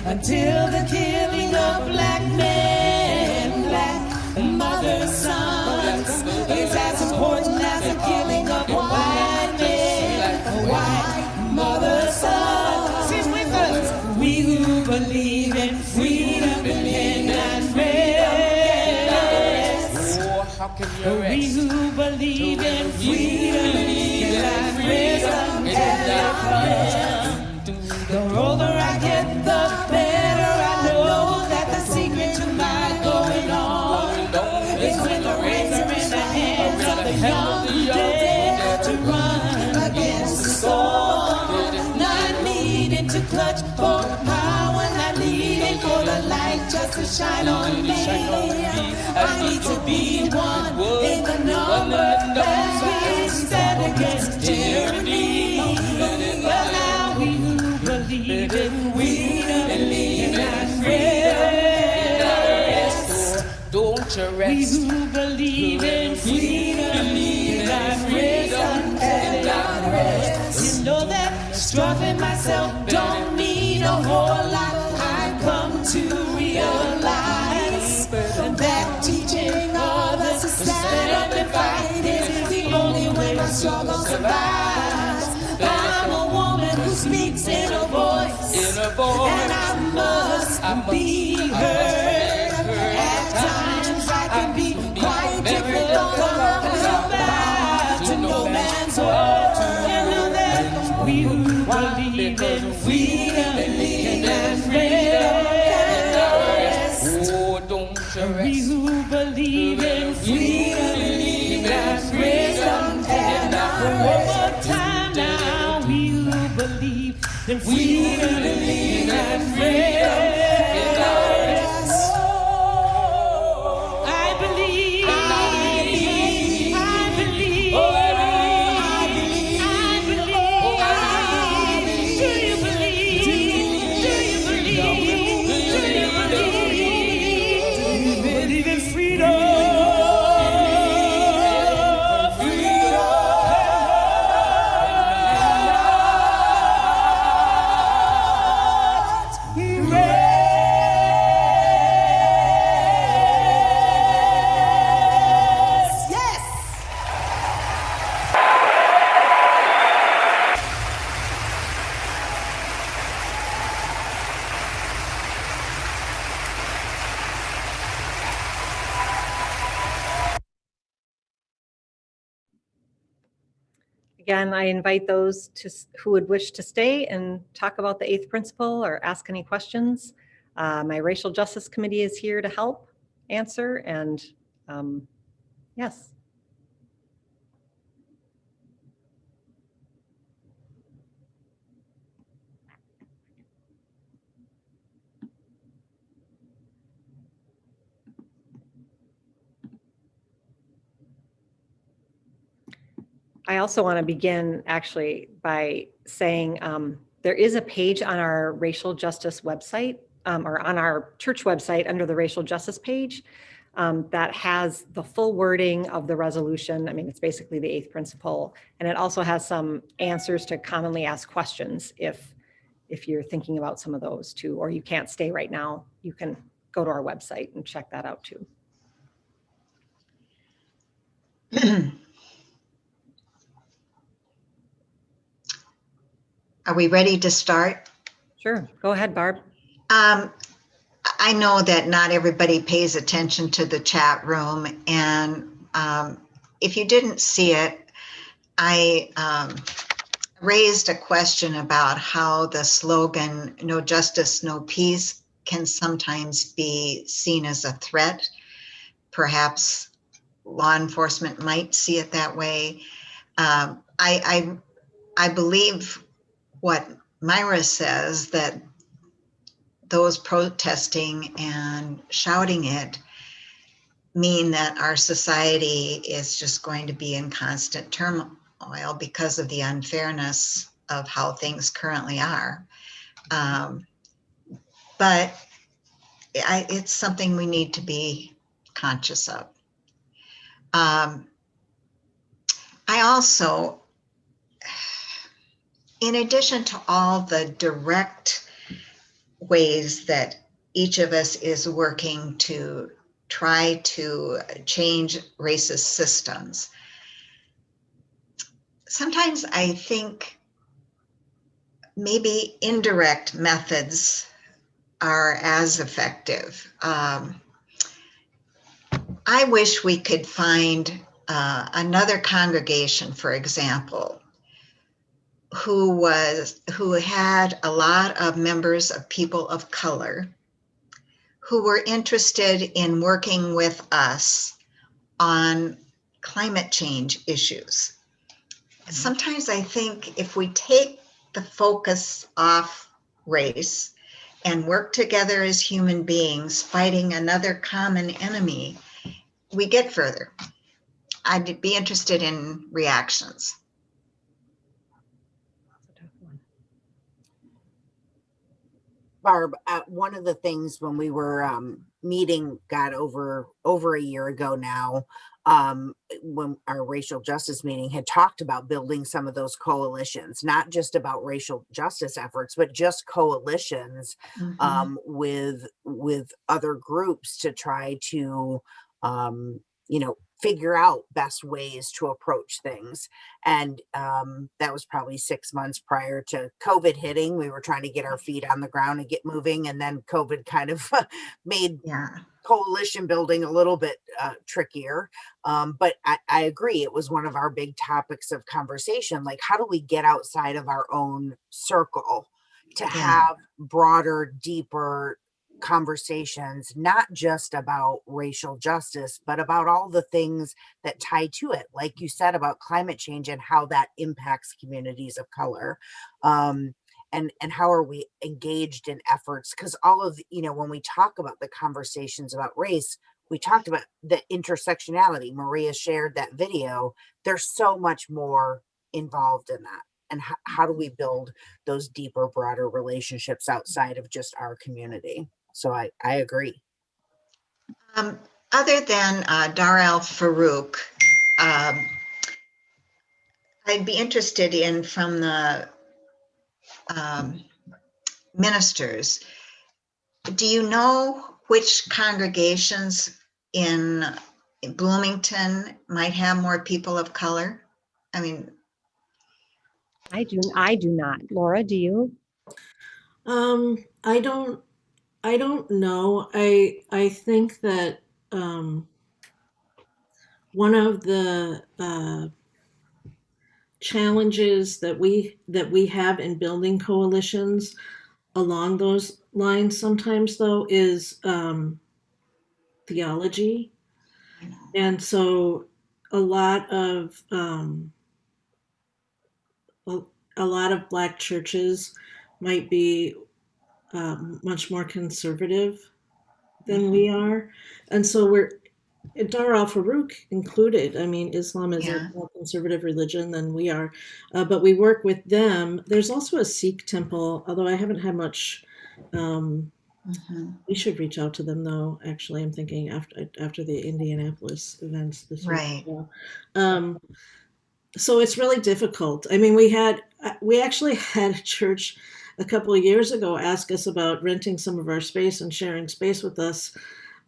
Until the killing of black men, black mothers, sons is as important as the killing of white men, white mothers, sons. Sing with us. We who believe in freedom cannot rest. Oh, how can you rest? We who believe in freedom cannot rest until it comes. The older I get, the better I know that the secret to my going on is when the reins are in the hands of the young who dare to run against the storm. Not needing to clutch for power, not needing for the light just to shine on me. I need to be one in the number as we stand against tyranny. But now we who believe in freedom cannot rest. who believe in freedom and freedom and unrest. You know that struggling myself don't mean a whole lot. I've come to realize that teaching others to stand up and fight is the only way my struggle survives. I'm a woman who speaks in a voice, and I must be heard. At times I can be quite difficult, but to no man's word. And know that we who believe in freedom and rest. We who believe in freedom and freedom and one more time now. We who believe in freedom and freedom and rest. I believe. Do you believe? Do you believe in freedom? Again, I invite those who would wish to stay and talk about the eighth principle or ask any questions. My Racial Justice Committee is here to help answer, and yes. I also want to begin actually by saying there is a page on our racial justice website or on our church website under the racial justice page that has the full wording of the resolution. I mean, it's basically the eighth principle, and it also has some answers to commonly asked questions if you're thinking about some of those too, or you can't stay right now, you can go to our website and check that out too. Are we ready to start? Sure, go ahead, Barb. I know that not everybody pays attention to the chat room, and if you didn't see it, I raised a question about how the slogan, "No justice, no peace," can sometimes be seen as a threat. Perhaps law enforcement might see it that way. I believe what Myra says, that those protesting and shouting it mean that our society is just going to be in constant turmoil because of the unfairness of how things currently are. But it's something we need to be conscious of. I also, in addition to all the direct ways that each of us is working to try to change racist systems, sometimes I think maybe indirect methods are as effective. I wish we could find another congregation, for example, who had a lot of members of people of color who were interested in working with us on climate change issues. Sometimes I think if we take the focus off race and work together as human beings fighting another common enemy, we get further. I'd be interested in reactions. Barb, one of the things when we were meeting got over a year ago now, when our racial justice meeting had talked about building some of those coalitions, not just about racial justice efforts, but just coalitions with other groups to try to figure out best ways to approach things. And that was probably 6 months prior to COVID hitting. We were trying to get our feet on the ground and get moving, and then COVID kind of made coalition building a little bit trickier. But I agree, it was one of our big topics of conversation. Like, how do we get outside of our own circle to have broader, deeper conversations, not just about racial justice, but about all the things that tie to it, like you said, about climate change and how that impacts communities of color. And how are we engaged in efforts? Because all of, when we talk about the conversations about race, we talked about the intersectionality. Maria shared that video. There's so much more involved in that. And how do we build those deeper, broader relationships outside of just our community? So I agree. Other than Dar al-Farouk, I'd be interested in, from the ministers, do you know which congregations in Bloomington might have more people of color? I mean, I do not. Laura, do you? I don't know. I think that one of the challenges that we have in building coalitions along those lines sometimes, though, is theology. And so a lot of Black churches might be much more conservative than we are, and so we're Dar al-Farouk included. I mean, Islam is a more conservative religion than we are, but we work with them. There's also a Sikh temple, although I haven't had much. We should reach out to them, though. Actually, I'm thinking after the Indianapolis events this week. So it's really difficult. I mean, we actually had a church a couple of years ago ask us about renting some of our space and sharing space with us.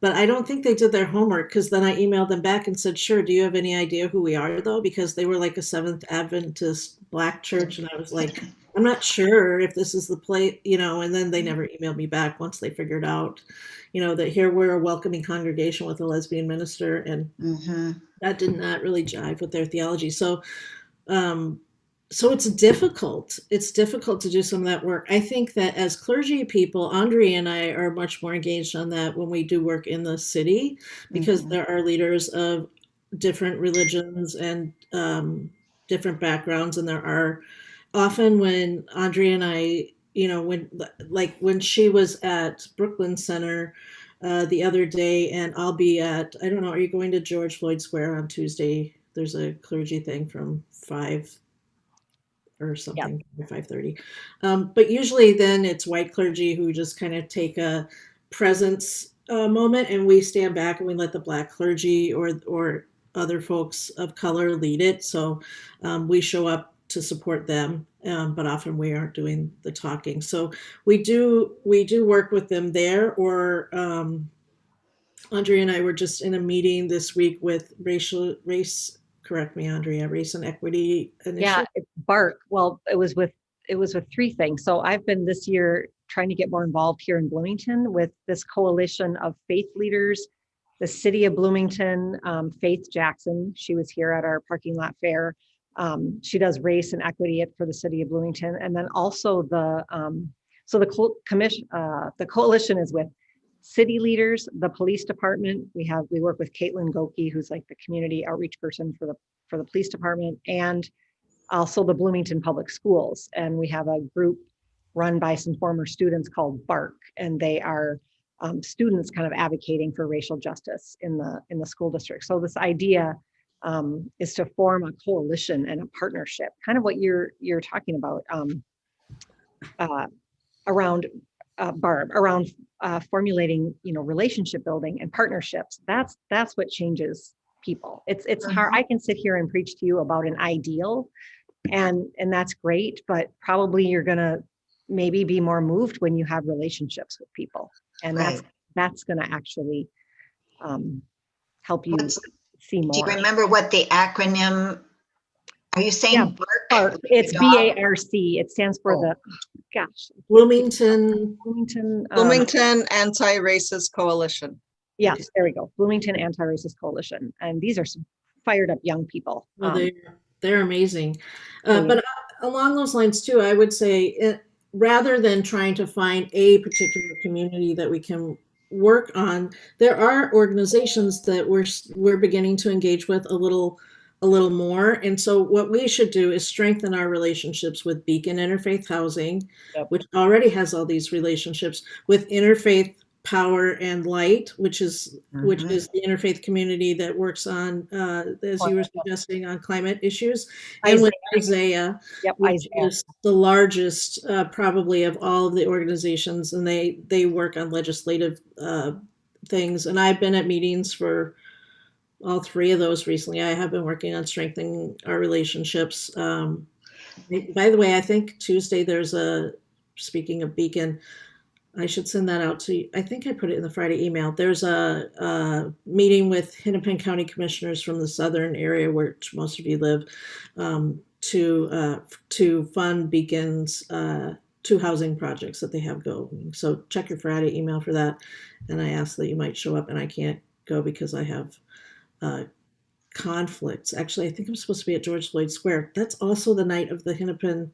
But I don't think they did their homework, because then I emailed them back and said, sure, do you have any idea who we are, though? Because they were like a Seventh Adventist Black church. And I was like, I'm not sure if this is the place, and then they never emailed me back once they figured out, that here we're a welcoming congregation with a lesbian minister. And that did not really jive with their theology. So it's difficult. It's difficult to do some of that work. I think that as clergy people, Andrea and I are much more engaged on that when we do work in the city, because there are leaders of different religions and different backgrounds. And there are often, when Andrea and I, when she was at Brooklyn Center the other day, and I'll be at, I don't know, are you going to George Floyd Square on Tuesday? There's a clergy thing from 5 or something, 5:30. But usually then it's white clergy who just kind of take a presence moment, and we stand back and we let the Black clergy or other folks of color lead it. So we show up to support them, but often we aren't doing the talking. So we do work with them there. Or Andrea and I were just in a meeting this week with correct me, Andrea, Race and Equity Initiative. Yeah, it's BARC. Well, it was with 3 things. So I've been this year trying to get more involved here in Bloomington with this coalition of faith leaders, the city of Bloomington, Faith Jackson. She was here at our parking lot fair. She does race and equity for the city of Bloomington. And then also the coalition is with city leaders, the police department. We work with Caitlin Goki, who's like the community outreach person for the police department, and also the Bloomington Public Schools. And we have a group run by some former students called BARC, and they are students kind of advocating for racial justice in the school district. So this idea is to form a coalition and a partnership, kind of what you're talking about, around Barb, around formulating, relationship building and partnerships. That's what changes people. It's hard. I can sit here and preach to you about an ideal, and that's great, but probably you're gonna maybe be more moved when you have relationships with people, and that's gonna actually help you see Do you more. remember what the acronym? Are you saying Yeah, BARC? it's BARC. It stands for the Bloomington Anti-Racist Coalition. Yes, there we go. Bloomington Anti-Racist Coalition. And these are some fired up young people. Well, they're amazing. But along those lines too, I would say rather than trying to find a particular community that we can work on, there are organizations that we're beginning to engage with a little more. And so what we should do is strengthen our relationships with Beacon Interfaith Housing, which already has all these relationships, with Interfaith Power and Light, which is the interfaith community that works on, as you were suggesting, on climate issues, and with Isaiah, which is the largest probably of all of the organizations, and they work on legislative things. And I've been at meetings for all three of those recently. I have been working on strengthening our relationships. By the way, I think Tuesday speaking of Beacon, I should send that out to you. I think I put it in the Friday email. There's a meeting with Hennepin County commissioners from the southern area where most of you live, to fund Beacon's 2 housing projects that they have going. So check your Friday email for that. And I asked that you might show up, and I can't go because I have conflicts. Actually, I think I'm supposed to be at George Floyd Square. That's also the night of the Hennepin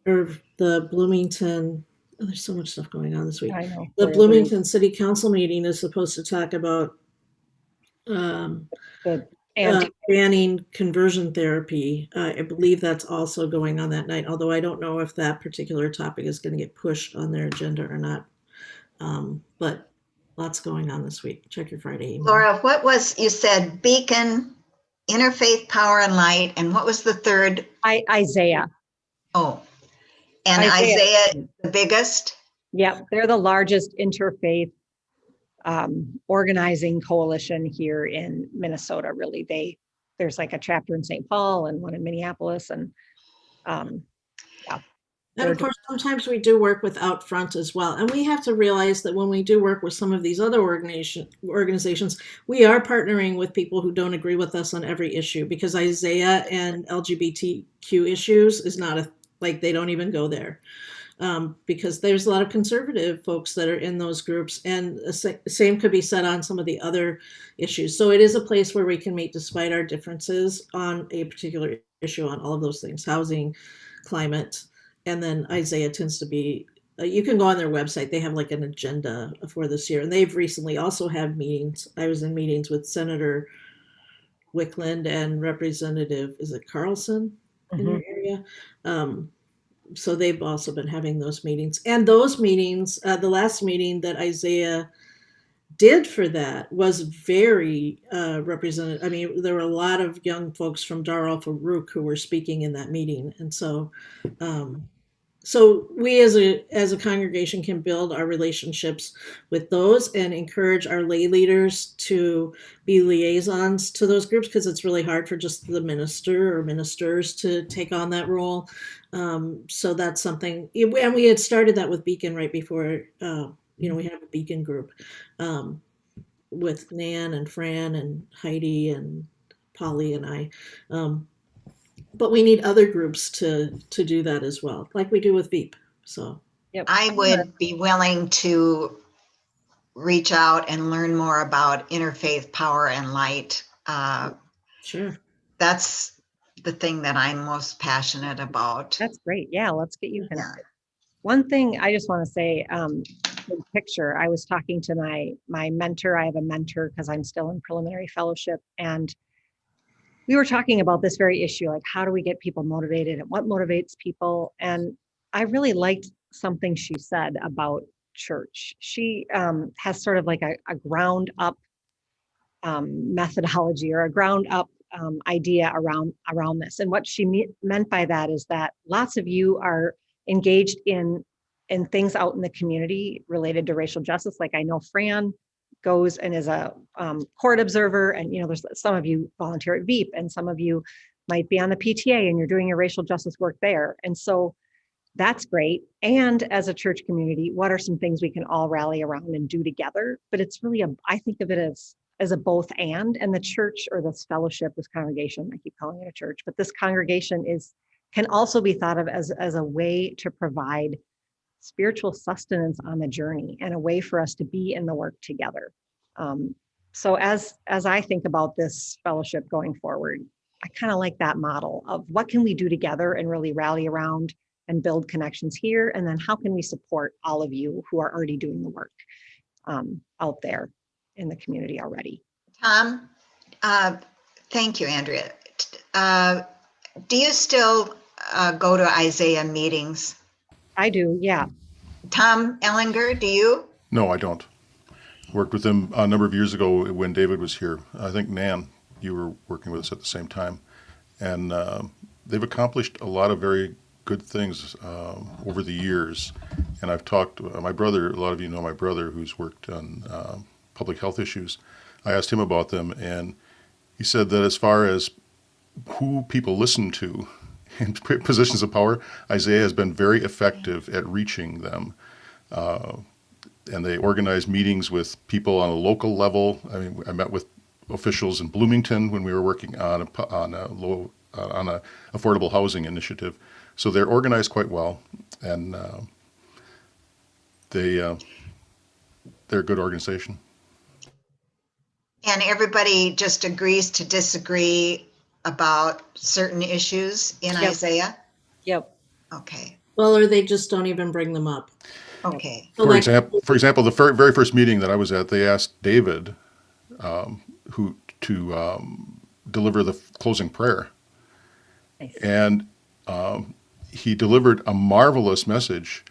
or the Bloomington. Oh, there's so much stuff going on this week. I know. The Bloomington City Council meeting is supposed to talk about banning conversion therapy. I believe that's also going on that night, although I don't know if that particular topic is going to get pushed on their agenda or not. But lots going on this week. Check your Friday email. Laura, you said Beacon, Interfaith Power and Light, and what was the third? Isaiah. Oh, and Isaiah the biggest? Yeah, they're the largest interfaith organizing coalition here in Minnesota. Really, there's like a chapter in St. Paul and one in Minneapolis, and And of course, sometimes we do work with Outfront as well. And we have to realize that when we do work with some of these other organizations, we are partnering with people who don't agree with us on every issue, because Isaiah and LGBTQ issues is not they don't even go there. Because there's a lot of conservative folks that are in those groups, and the same could be said on some of the other issues. So it is a place where we can meet despite our differences on a particular issue on all of those things: housing, climate. And then Isaiah tends to be, you can go on their website. They have like an agenda for this year. And they've recently also had meetings. I was in meetings with Senator Wickland and Representative, is it Carlson in your area? So they've also been having those meetings. And those meetings, the last meeting that Isaiah did for that was very representative. I mean, there were a lot of young folks from Dar al-Farouk who were speaking in that meeting. And so so we as a congregation can build our relationships with those and encourage our lay leaders to be liaisons to those groups, because it's really hard for just the minister or ministers to take on that role. So that's something, and we had started that with Beacon right before, we have a Beacon group with Nan and Fran and Heidi and Polly and I. But we need other groups to do that as well, like we do with Veep. So I would be willing to reach out and learn more about Interfaith Power and Light. Sure. That's the thing that I'm most passionate about. That's great. Yeah, let's get you connected. One thing I just want to say, big picture, I was talking to my mentor. I have a mentor because I'm still in preliminary fellowship, and we were talking about this very issue, like how do we get people motivated and what motivates people? And I really liked something she said about church. She has sort of like a ground up methodology or a ground up idea around this. And what she meant by that is that lots of you are engaged in and things out in the community related to racial justice. Like I know Fran goes and is a court observer, and there's some of you volunteer at VEEP, and some of you might be on the PTA and you're doing your racial justice work there. And so that's great. And as a church community, what are some things we can all rally around and do together? But it's really I think of it as a both and the church, or this fellowship, this congregation, I keep calling it a church, but this congregation can also be thought of as a way to provide spiritual sustenance on the journey and a way for us to be in the work together. So as I think about this fellowship going forward, I kind of like that model of what can we do together and really rally around and build connections here, and then how can we support all of you who are already doing the work out there in the community already. Tom, thank you, Andrea. Do you still go to Isaiah meetings? I do, yeah. Tom Ellinger, do you? No, I don't. Worked with him a number of years ago when David was here. I think, Nan, you were working with us at the same time. And they've accomplished a lot of very good things over the years. And I've talked to my brother, a lot of you know my brother, who's worked on public health issues. I asked him about them, and he said that as far as who people listen to in positions of power, Isaiah has been very effective at reaching them. And they organize meetings with people on a local level. I mean, I met with officials in Bloomington when we were working on a affordable housing initiative. So they're organized quite well, and they're a good organization. And everybody just agrees to disagree about certain issues in Isaiah? Yep. Okay. Well, or they just don't even bring them up. Okay. For example, the very first meeting that I was at, they asked David who to deliver the closing prayer. Nice. And he delivered a marvelous message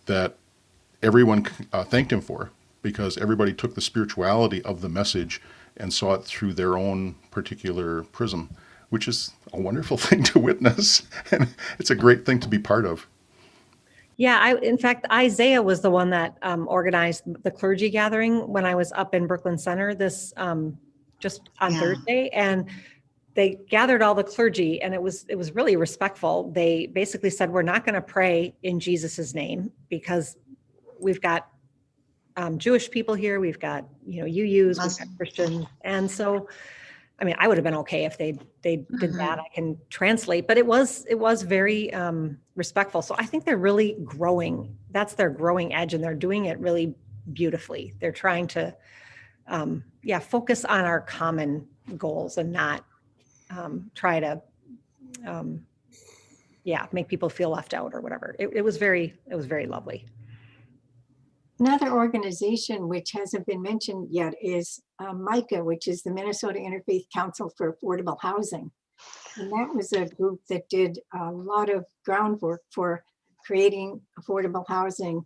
that everyone thanked him for, because everybody took the spirituality of the message and saw it through their own particular prism, which is a wonderful thing to witness. And it's a great thing to be part of. Yeah, in fact, Isaiah was the one that organized the clergy gathering when I was up in Brooklyn Center this just on Thursday, and they gathered all the clergy, and it was really respectful. They basically said, we're not going to pray in Jesus's name, because we've got Jewish people here, we've got UUs, we've got Christians, and so I mean, I would have been okay if they did that. I can translate, but it was very respectful. So I think they're really growing. That's their growing edge, and they're doing it really beautifully. They're trying to, focus on our common goals and not try to, make people feel left out or whatever. It was very lovely. Another organization which hasn't been mentioned yet is MICA, which is the Minnesota Interfaith Council for Affordable Housing. And that was a group that did a lot of groundwork for creating affordable housing.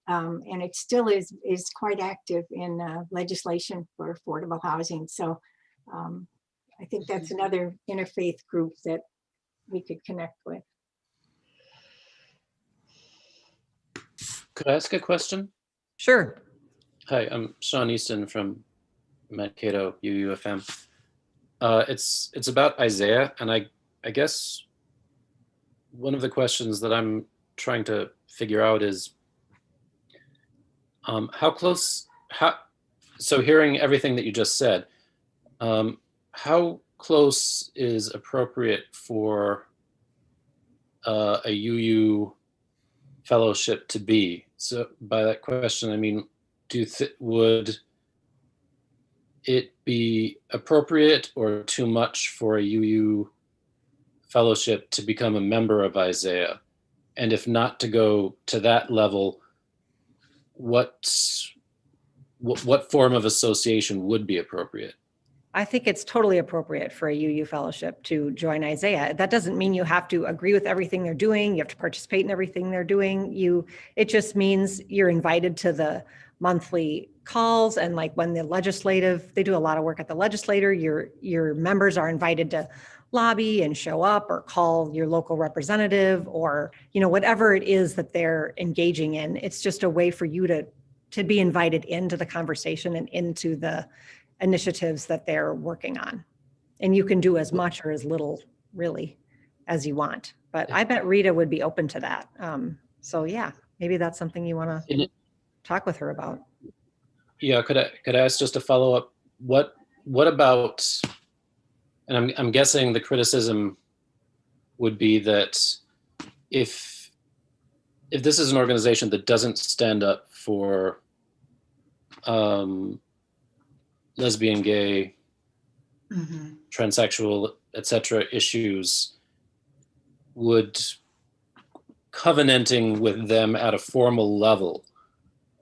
And it still is quite active in legislation for affordable housing. So I think that's another interfaith group that we could connect with. Could I ask a question? Sure. Hi, I'm Sean Easton from Mankato UUFM. It's about Isaiah, and I guess one of the questions that I'm trying to figure out is so hearing everything that you just said, how close is appropriate for a UU fellowship to be? So by that question, I mean, would it be appropriate or too much for a UU fellowship to become a member of Isaiah? And if not to go to that level, what form of association would be appropriate? I think it's totally appropriate for a UU fellowship to join Isaiah. That doesn't mean you have to agree with everything they're doing. You have to participate in everything they're doing. It just means you're invited to the monthly calls, and like when they do a lot of work at the legislature, your members are invited to lobby and show up or call your local representative or, whatever it is that they're engaging in. It's just a way for you to be invited into the conversation and into the initiatives that they're working on. And you can do as much or as little really as you want. But I bet Rita would be open to that. So yeah, maybe that's something you want to talk with her about. Yeah, could I ask just a follow up? What about, and I'm guessing the criticism would be that if this is an organization that doesn't stand up for lesbian, gay, transsexual, etc. issues, would covenanting with them at a formal level,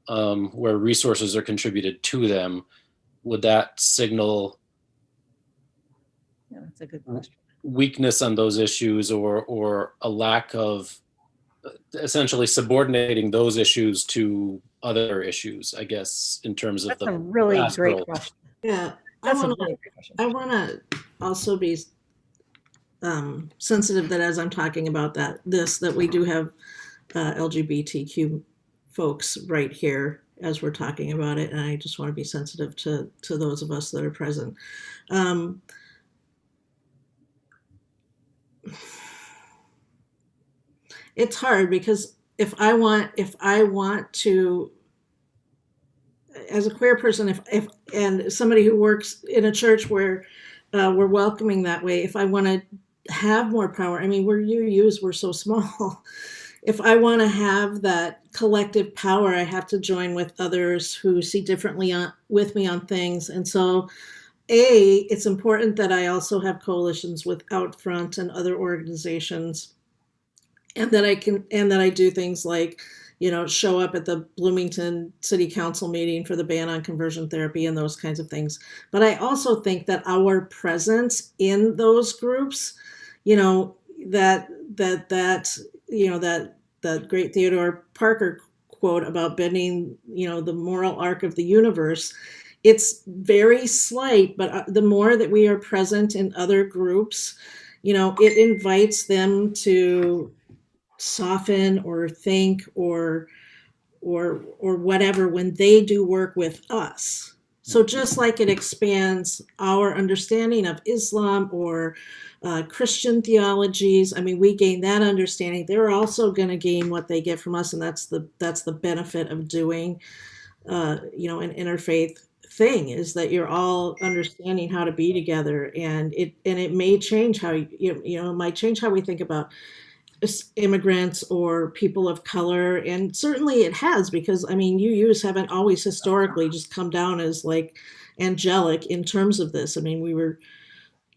where resources are contributed to them, would that signal that's a good question. Weakness on those issues, or a lack of essentially subordinating those issues to other issues, I guess, in terms of That's a really pastoral. great question. Yeah, That's a really great question. I want to also be sensitive that as I'm talking about that we do have LGBTQ folks right here as we're talking about it, and I just want to be sensitive to those of us that are present. It's hard because if I want to, as a queer person, if and somebody who works in a church where we're welcoming that way, if I want to have more power, I mean, we're so small. If I want to have that collective power, I have to join with others who see differently with me on things. And so, it's important that I also have coalitions with Outfront and other organizations, and that I do things like, show up at the Bloomington City Council meeting for the ban on conversion therapy and those kinds of things. But I also think that our presence in those groups, that great Theodore Parker quote about bending, the moral arc of the universe, it's very slight, but the more that we are present in other groups, it invites them to soften or think or whatever when they do work with us. So just like it expands our understanding of Islam or Christian theologies, I mean, we gain that understanding. They're also going to gain what they get from us, and that's the benefit of doing, an interfaith thing, is that you're all understanding how to be together, and it may change how it might change how we think about immigrants or people of color, and certainly it has, because I mean, UUs haven't always historically just come down as like angelic in terms of this. I mean,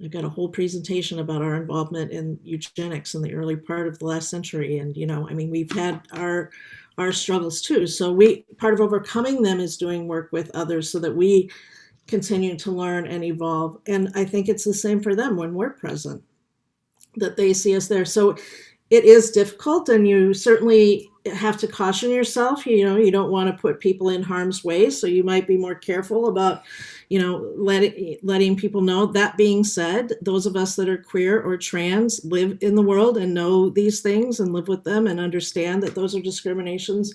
I got a whole presentation about our involvement in eugenics in the early part of the last century, and I mean, we've had our struggles too. So part of overcoming them is doing work with others so that we continue to learn and evolve. And I think it's the same for them when we're present, that they see us there. So it is difficult, and you certainly have to caution yourself. You don't want to put people in harm's way, so you might be more careful about, letting people know. That being said, those of us that are queer or trans live in the world and know these things and live with them and understand that those are discriminations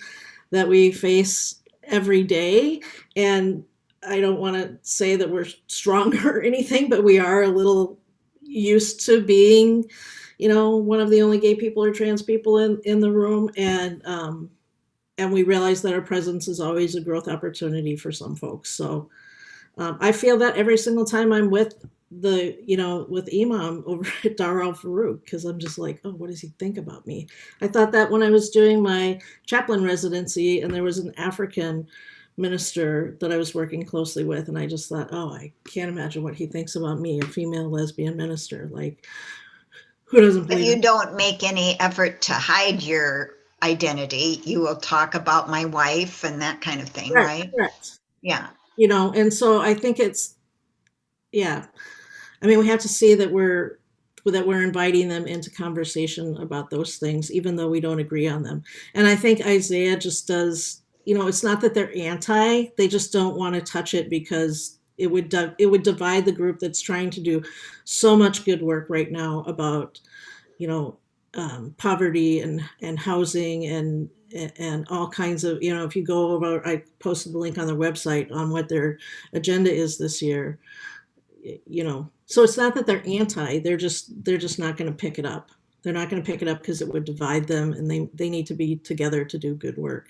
that we face every day. And I don't want to say that we're stronger or anything, but we are a little used to being one of the only gay people or trans people in the room. And we realize that our presence is always a growth opportunity for some folks. So I feel that every single time I'm with with Imam over at Dar al-Farouk, because I'm just like, oh, what does he think about me? I thought that when I was doing my chaplain residency and there was an African minister that I was working closely with, and I just thought, oh, I can't imagine what he thinks about me, a female lesbian minister. Like, who doesn't believe? But you don't make any effort to hide your identity. You will talk about my wife and that kind of thing, right? Correct. Yeah. And so I think I mean, we have to see that we're inviting them into conversation about those things, even though we don't agree on them. And I think Isaiah just does, it's not that they're anti, they just don't want to touch it because it would divide the group that's trying to do so much good work right now about, poverty and housing and all kinds of, if you go over, I posted the link on their website on what their agenda is this year, so it's not that they're anti, they're just not going to pick it up. They're not going to pick it up because it would divide them, and they need to be together to do good work.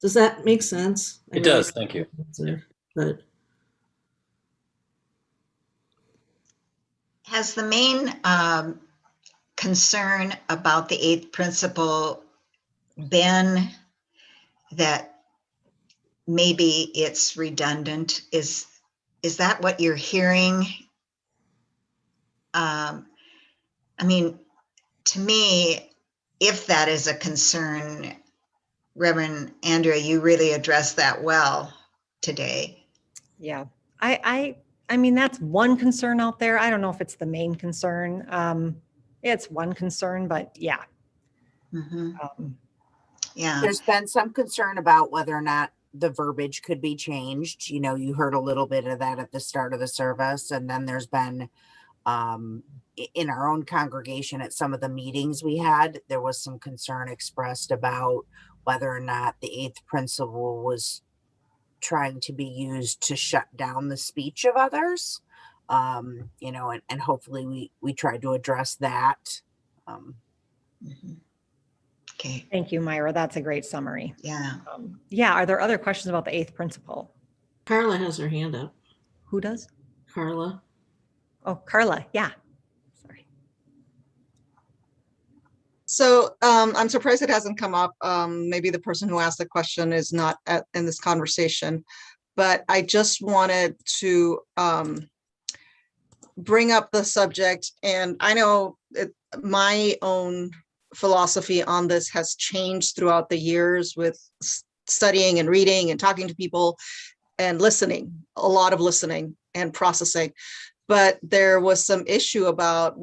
Does that make sense? It does. Thank you. But Has the main concern about the eighth principle been that maybe it's redundant? Is that what you're hearing? I mean, to me, if that is a concern, Reverend Andrea, you really addressed that well today. Yeah, I mean, that's one concern out there. I don't know if it's the main concern. It's one concern, but yeah. Yeah. There's been some concern about whether or not the verbiage could be changed. You heard a little bit of that at the start of the service. And then there's been, in our own congregation at some of the meetings we had, there was some concern expressed about whether or not the eighth principle was trying to be used to shut down the speech of others. And hopefully we tried to address that. Okay. Thank you, Myra. That's a great summary. Yeah. Yeah. Are there other questions about the eighth principle? Carla has her hand up. Who does? Carla. Oh, Carla. Yeah. Sorry. So I'm surprised it hasn't come up. Maybe the person who asked the question is not in this conversation, but I just wanted to bring up the subject. And I know my own philosophy on this has changed throughout the years with studying and reading and talking to people and listening, a lot of listening and processing. But there was some issue about,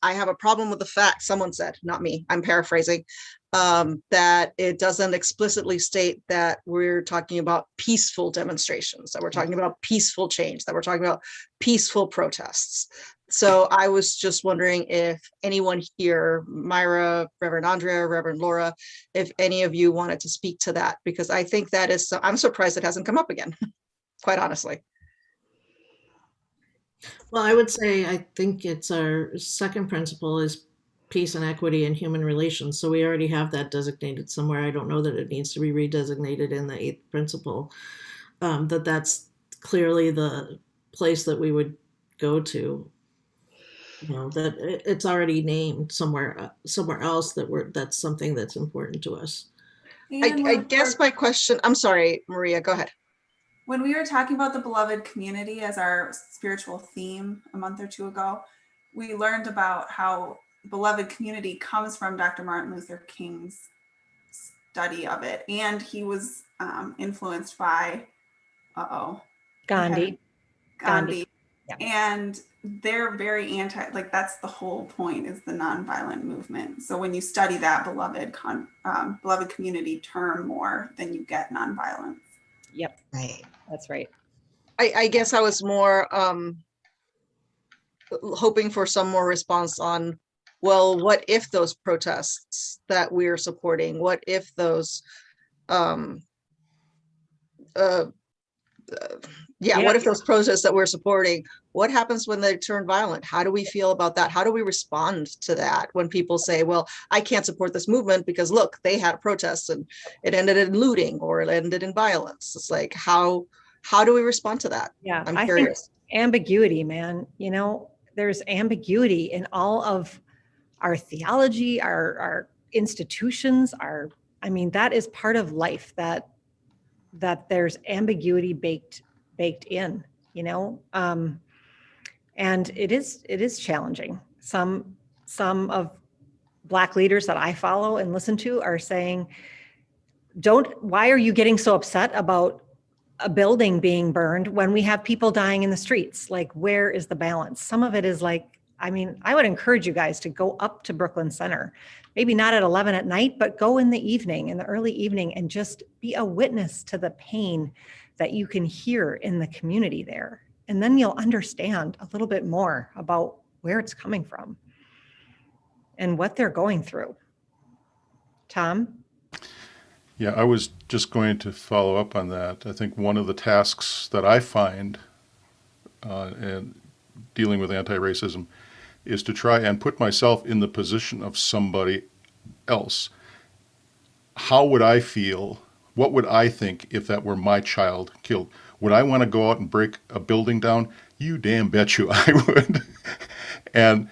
I have a problem with the fact, someone said, not me, I'm paraphrasing, that it doesn't explicitly state that we're talking about peaceful demonstrations, that we're talking about peaceful change, that we're talking about peaceful protests. So I was just wondering if anyone here, Myra, Reverend Andrea, Reverend Laura, if any of you wanted to speak to that, because I think that is, I'm surprised it hasn't come up again, quite honestly. Well, I would say I think it's our second principle is peace and equity and human relations. So we already have that designated somewhere. I don't know that it needs to be redesignated in the eighth principle. That's clearly the place that we would go to. That it's already named somewhere else that's something that's important to us. I guess my question, I'm sorry, Maria, go ahead. When we were talking about the beloved community as our spiritual theme a month or two ago, we learned about how beloved community comes from Dr. Martin Luther King's study of it. And he was influenced by, Gandhi. Yeah. And they're very that's the whole point, is the nonviolent movement. So when you study that beloved community term more, then you get nonviolence. Yep. Right. That's right. I guess I was more hoping for some more response on, what if those protests that we're supporting, what if those, what if those protests that we're supporting, what happens when they turn violent? How do we feel about that? How do we respond to that when people say, I can't support this movement because look, they had protests and it ended in looting or it ended in violence. It's like, how do we respond to that? Yeah, I'm curious. I think ambiguity, man, there's ambiguity in all of our theology, our institutions, that is part of life, that there's ambiguity baked in, and it is challenging. Some of Black leaders that I follow and listen to are saying, why are you getting so upset about a building being burned when we have people dying in the streets? Like, where is the balance? Some of it is like, I mean, I would encourage you guys to go up to Brooklyn Center, maybe not at 11 at night, but go in the evening, in the early evening, and just be a witness to the pain that you can hear in the community there. And then you'll understand a little bit more about where it's coming from and what they're going through. Tom? Yeah, I was just going to follow up on that. I think one of the tasks that I find in dealing with anti-racism is to try and put myself in the position of somebody else. How would I feel? What would I think if that were my child killed? Would I want to go out and break a building down? You damn bet you I would. And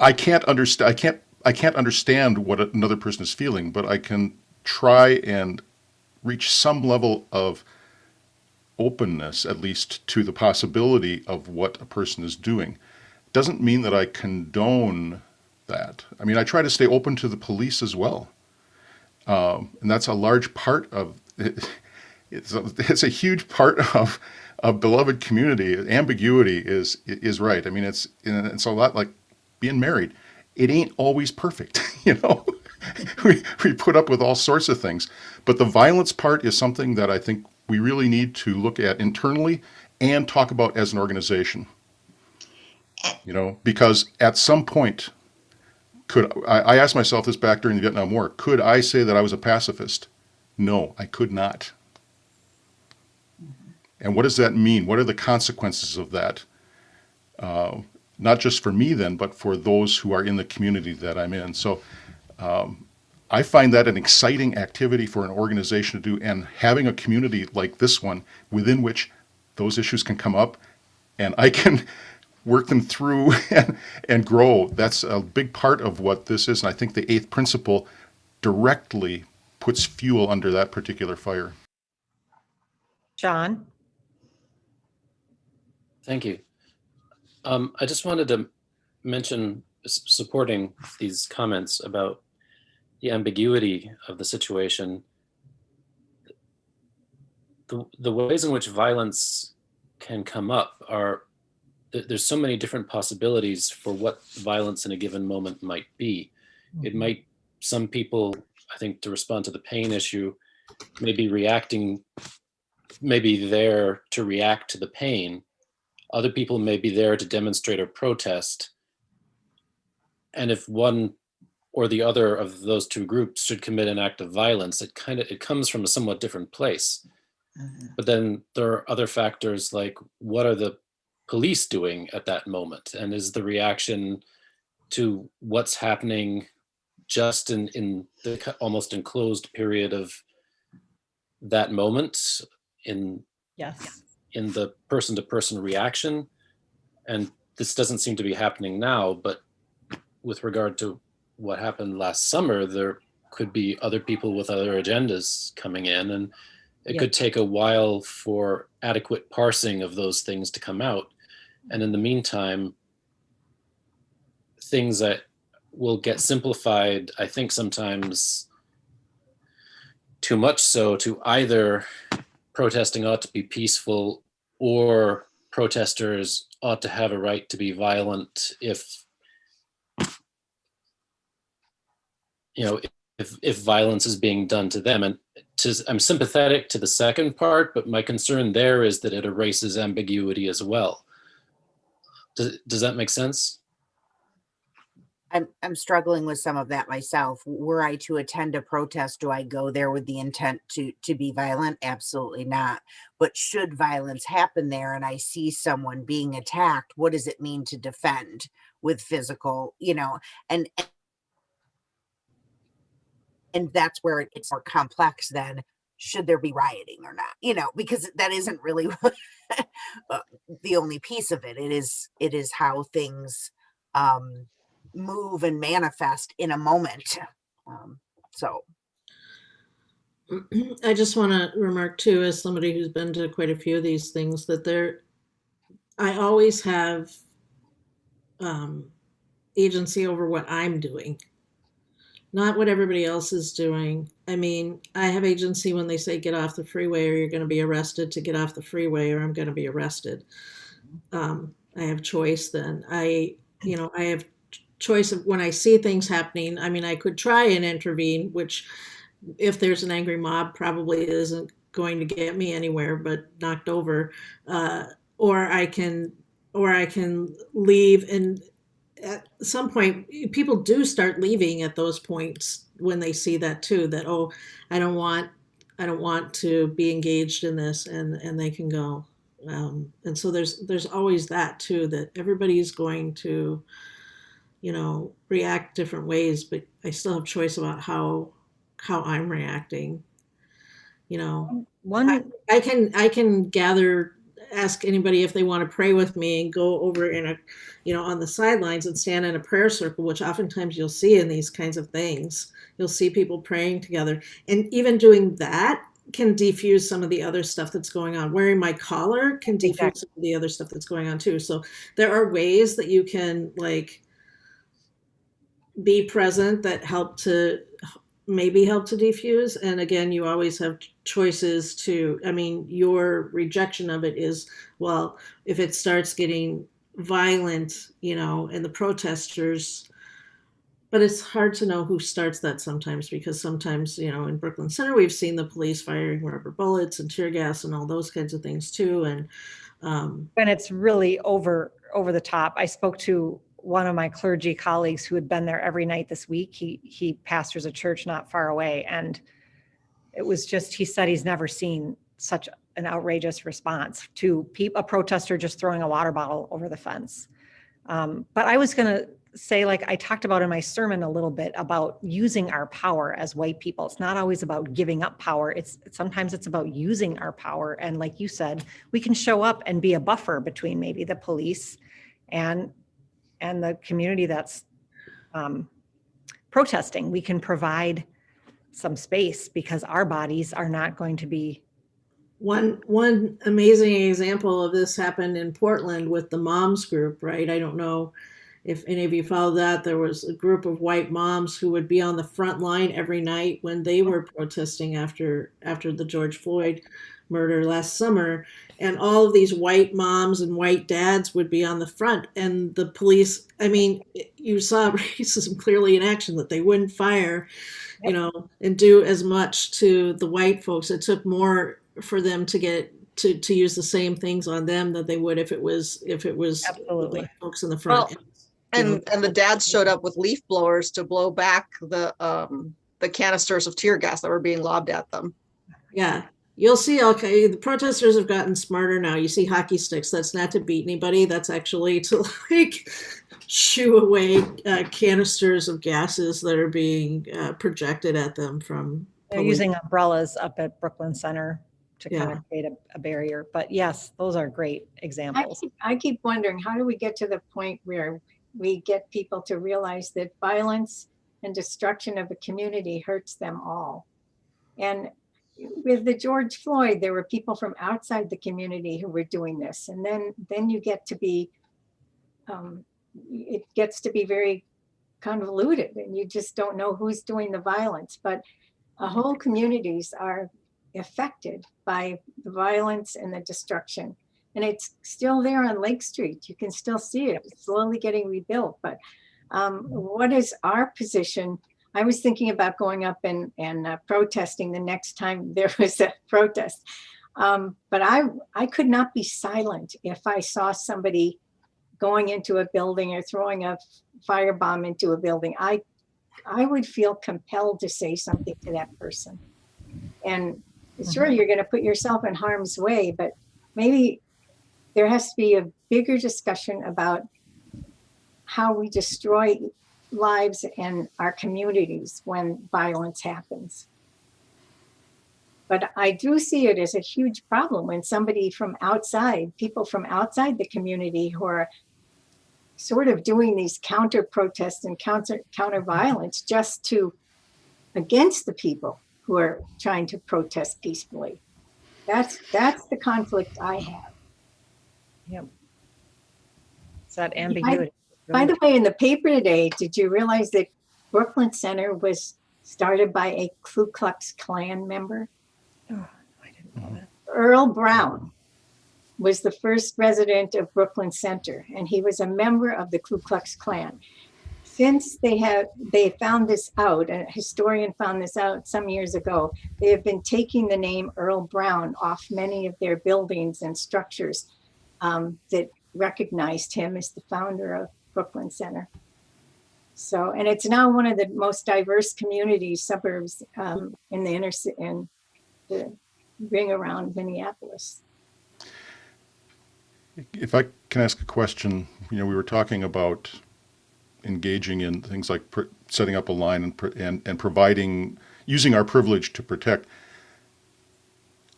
I can't understand. I can't understand what another person is feeling, but I can try and reach some level of openness, at least to the possibility of what a person is doing. Doesn't mean that I condone that. I mean, I try to stay open to the police as well. And that's a large part of it. It's a huge part of a beloved community. Ambiguity is right. I mean, it's a lot like being married. It ain't always perfect, you know. we put up with all sorts of things, but the violence part is something that I think we really need to look at internally and talk about as an organization. You know, because at some point, I asked myself this back during the Vietnam War, could I say that I was a pacifist? No, I could not. And what does that mean? What are the consequences of that? Not just for me then, but for those who are in the community that I'm in. So I find that an exciting activity for an organization to do, and having a community like this one within which those issues can come up and I can work them through and grow. That's a big part of what this is. And I think the 8th principle directly puts fuel under that particular fire. John? Thank you. I just wanted to mention, supporting these comments about the ambiguity of the situation, the ways in which violence can come up are, there's so many different possibilities for what violence in a given moment might be. It might, some people, I think, to respond to the pain issue, may be reacting, maybe there to react to the pain. Other people may be there to demonstrate or protest. And if one or the other of those two groups should commit an act of violence, it comes from a somewhat different place. But then there are other factors like, what are the police doing at that moment? And is the reaction to what's happening just in the almost enclosed period of that moment in the person-to-person reaction? And this doesn't seem to be happening now, but with regard to what happened last summer, there could be other people with other agendas coming in, and it could take a while for adequate parsing of those things to come out. And in the meantime, things that will get simplified, I think sometimes too much so, to either protesting ought to be peaceful or protesters ought to have a right to be violent if violence is being done to them. And I'm sympathetic to the second part, but my concern there is that it erases ambiguity as well. Does that make sense? I'm struggling with some of that myself. Were I to attend a protest, do I go there with the intent to be violent? Absolutely not. But should violence happen there and I see someone being attacked, what does it mean to defend with physical, and that's where it's more complex than should there be rioting or not, because that isn't really the only piece of it. It is how things move and manifest in a moment. I just want to remark too, as somebody who's been to quite a few of these things, that I always have agency over what I'm doing, not what everybody else is doing. I mean, I have agency when they say get off the freeway or you're going to be arrested, to get off the freeway or I'm going to be arrested. I have choice then. I have choice of when I see things happening. I mean, I could try and intervene, which if there's an angry mob probably isn't going to get me anywhere but knocked over. Uh, or I can leave, and at some point people do start leaving at those points when they see that too, that, oh, I don't want to be engaged in this, and they can go. And so there's always that too, that everybody's going to react different ways, but I still have choice about how I'm reacting. One, I can ask anybody if they want to pray with me and go over in on the sidelines and stand in a prayer circle, which oftentimes you'll see in these kinds of things. You'll see people praying together, and even doing that can defuse some of the other stuff that's going on. Wearing my collar can defuse some of the other stuff that's going on too. So there are ways that you can be present that help to defuse. And again, you always have choices to, your rejection of it is, well, if it starts getting violent, and the protesters, but it's hard to know who starts that sometimes, because sometimes, in Brooklyn Center, we've seen the police firing rubber bullets and tear gas and all those kinds of things too. And it's really over the top. I spoke to one of my clergy colleagues who had been there every night this week. He pastors a church not far away. And it was just, he said he's never seen such an outrageous response to a protester just throwing a water bottle over the fence. But I was going to say, I talked about in my sermon a little bit about using our power as white people. It's not always about giving up power. Sometimes it's about using our power. And like you said, we can show up and be a buffer between maybe the police and the community that's protesting. We can provide some space because our bodies are not going to be. One amazing example of this happened in Portland with the moms group, right? I don't know if any of you follow that. There was a group of white moms who would be on the front line every night when they were protesting after the George Floyd murder last summer. And all of these white moms and white dads would be on the front, and the police, you saw racism clearly in action, that they wouldn't fire, and do as much to the white folks. It took more for them to get to use the same things on them that they would if it was Absolutely. the black folks in the front. Well, and the dads showed up with leaf blowers to blow back the canisters of tear gas that were being lobbed at them. Yeah. You'll see, okay, the protesters have gotten smarter now. You see hockey sticks. That's not to beat anybody. That's actually to shoo away canisters of gases that are being projected at them from. They're using umbrellas up at Brooklyn Center to kind of create a barrier. But yes, those are great examples. I keep wondering, how do we get to the point where we get people to realize that violence and destruction of a community hurts them all? And with the George Floyd, there were people from outside the community who were doing this. And then you get to be, it gets to be very convoluted, and you just don't know who's doing the violence. But whole communities are affected by the violence and the destruction. And it's still there on Lake Street. You can still see it. It's slowly getting rebuilt. But what is our position? I was thinking about going up and protesting the next time there was a protest. But I could not be silent if I saw somebody going into a building or throwing a firebomb into a building. I would feel compelled to say something to that person. And sure, you're going to put yourself in harm's way, but maybe there has to be a bigger discussion about how we destroy lives in our communities when violence happens. But I do see it as a huge problem when somebody from outside, people from outside the community who are sort of doing these counter protests and counter violence just against the people who are trying to protest peacefully. That's the conflict I have. Yep. It's that ambiguity. By the way, in the paper today, did you realize that Brooklyn Center was started by a Ku Klux Klan member? Oh, I didn't know that. Earl Brown. was the first resident of Brooklyn Center, and he was a member of the Ku Klux Klan. Since they found this out, a historian found this out some years ago, they have been taking the name Earl Brown off many of their buildings and structures that recognized him as the founder of Brooklyn Center. So, and it's now one of the most diverse communities, suburbs in the in the ring around Minneapolis. If I can ask a question, we were talking about engaging in things like setting up a line and providing, using our privilege to protect.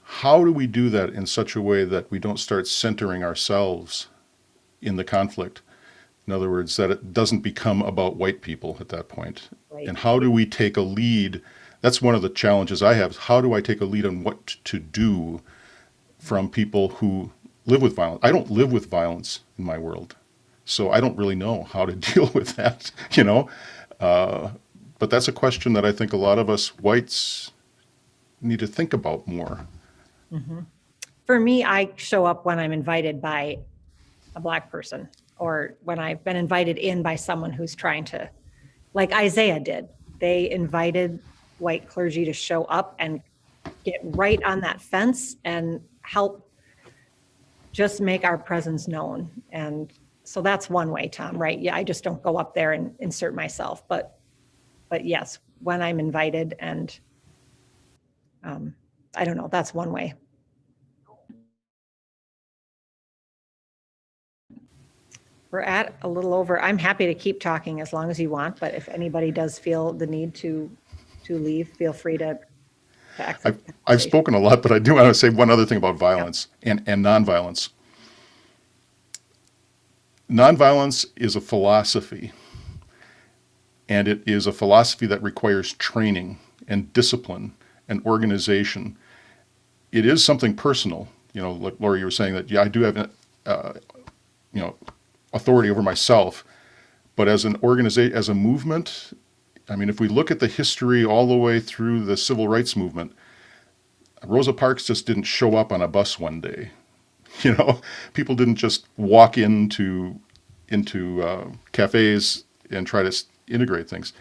How do we do that in such a way that we don't start centering ourselves in the conflict? In other words, that it doesn't become about white people at that point. Right. And how do we take a lead? That's one of the challenges I have. How do I take a lead on what to do from people who live with violence? I don't live with violence in my world, so I don't really know how to deal with that, But that's a question that I think a lot of us whites need to think about more. Mm-hmm. For me, I show up when I'm invited by a Black person, or when I've been invited in by someone who's trying to, like Isaiah did. They invited white clergy to show up and get right on that fence and help just make our presence known. And so that's one way, Tom, right? Yeah, I just don't go up there and insert myself, but yes, when I'm invited, and I don't know, that's one way. We're at a little over. I'm happy to keep talking as long as you want, but if anybody does feel the need to leave, feel free to exit. I've spoken a lot, but I do want to say one other thing about violence and nonviolence. Nonviolence is a philosophy, and it is a philosophy that requires training and discipline and organization. It is something personal. Like Lori, you were saying that, I do have, authority over myself, but as an organization, as a movement, if we look at the history all the way through the civil rights movement, Rosa Parks just didn't show up on a bus one day. People didn't just walk into cafes and try to integrate things.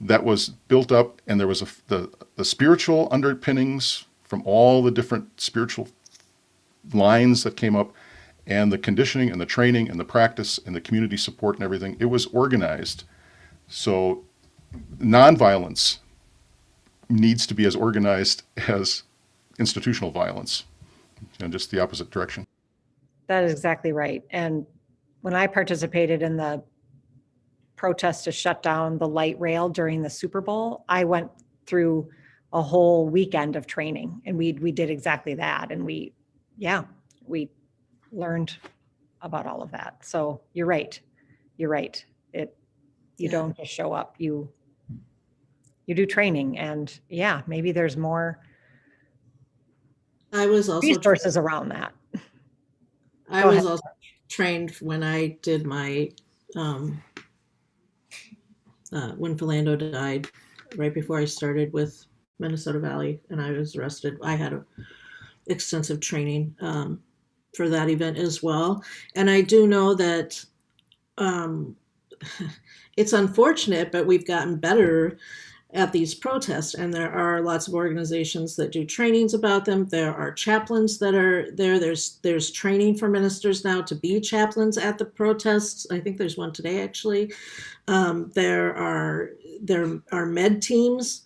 That was built up, and there was the spiritual underpinnings from all the different spiritual lines that came up, and the conditioning and the training and the practice and the community support and everything. It was organized. So nonviolence needs to be as organized as institutional violence, just the opposite direction. That is exactly right. And when I participated in the protest to shut down the light rail during the Super Bowl, I went through a whole weekend of training, and we did exactly that. And we learned about all of that. So you're right. You don't just show up, you do training, and maybe there's more resources around that. I was also trained when I did my, when Philando died, right before I started with Minnesota Valley, and I was arrested. I had extensive training for that event as well. And I do know that it's unfortunate, but we've gotten better at these protests, and there are lots of organizations that do trainings about them. There are chaplains that are there. There's training for ministers now to be chaplains at the protests. I think there's one today, actually. There are med teams,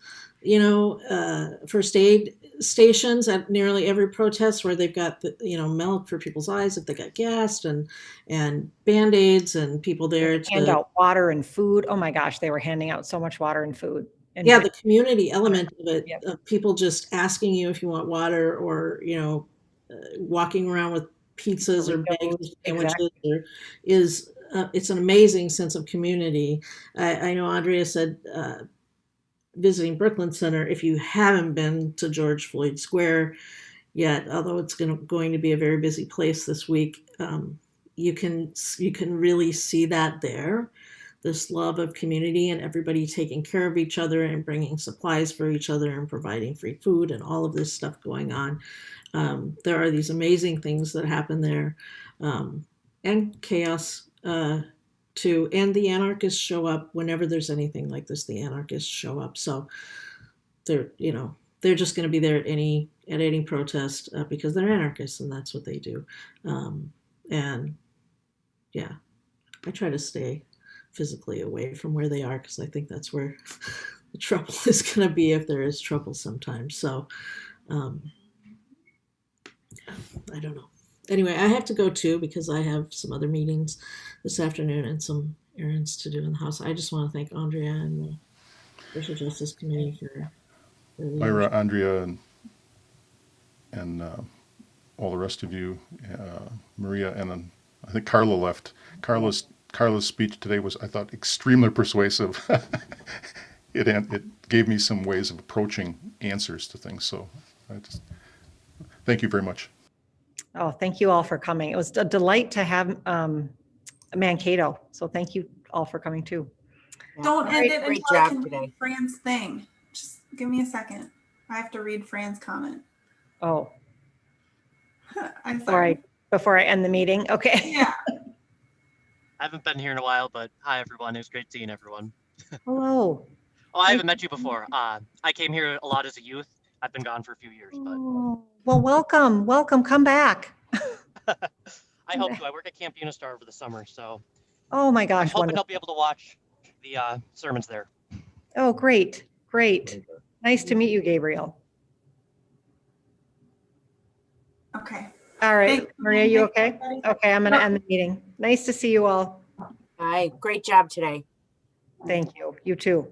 first aid stations at nearly every protest, where they've got milk for people's eyes if they got gassed, and Band-Aids, and people there to hand out water and food. Oh my gosh, they were handing out so much water and food. And the community element of it, of people just asking you if you want water, or walking around with pizzas or bags of sandwiches, is it's an amazing sense of community. I know Andrea said, visiting Brooklyn Center, if you haven't been to George Floyd Square yet, although it's going to be a very busy place this week, you can really see that there. this love of community and everybody taking care of each other and bringing supplies for each other and providing free food and all of this stuff going on. There are these amazing things that happen there, and chaos too. And the anarchists show up whenever there's anything like this. The anarchists show up, so they're they're just going to be there at any protest because they're anarchists and that's what they do. And yeah, I try to stay physically away from where they are because I think that's where the trouble is going to be if there is trouble sometimes. So I don't know. Anyway, I have to go too because I have some other meetings this afternoon and some errands to do in the house. I just want to thank Andrea and the Racial Justice Committee for Myra, Andrea, and all the rest of you, Maria, and I think Carla left. Carla's speech today was, I thought, extremely persuasive. It gave me some ways of approaching answers to things. So I just thank you very much. Oh, thank you all for coming. It was a delight to have Mankato. So thank you all for coming too. Don't end it Great until I job can today. read Fran's thing. Just give me a second. I have to read Fran's comment. Oh, I'm sorry. before I end the meeting. Okay. Yeah. I haven't been here in a while, but hi everyone. It was great seeing everyone. Hello. Oh, I haven't met you before. I came here a lot as a youth. I've been gone for a few years, but Oh, well, welcome. Come back. I hope to. I work at Camp Unistar over the summer, so Oh my I'm gosh, hoping wonderful. I'll be able to watch the sermons there. Oh, great. Nice to meet you, Gabriel. Okay. All right, Thank you. Maria, you Thank you, okay? everybody. Okay, I'm going to end the meeting. Nice to see you all. Hi, great job today. Thank you. You too.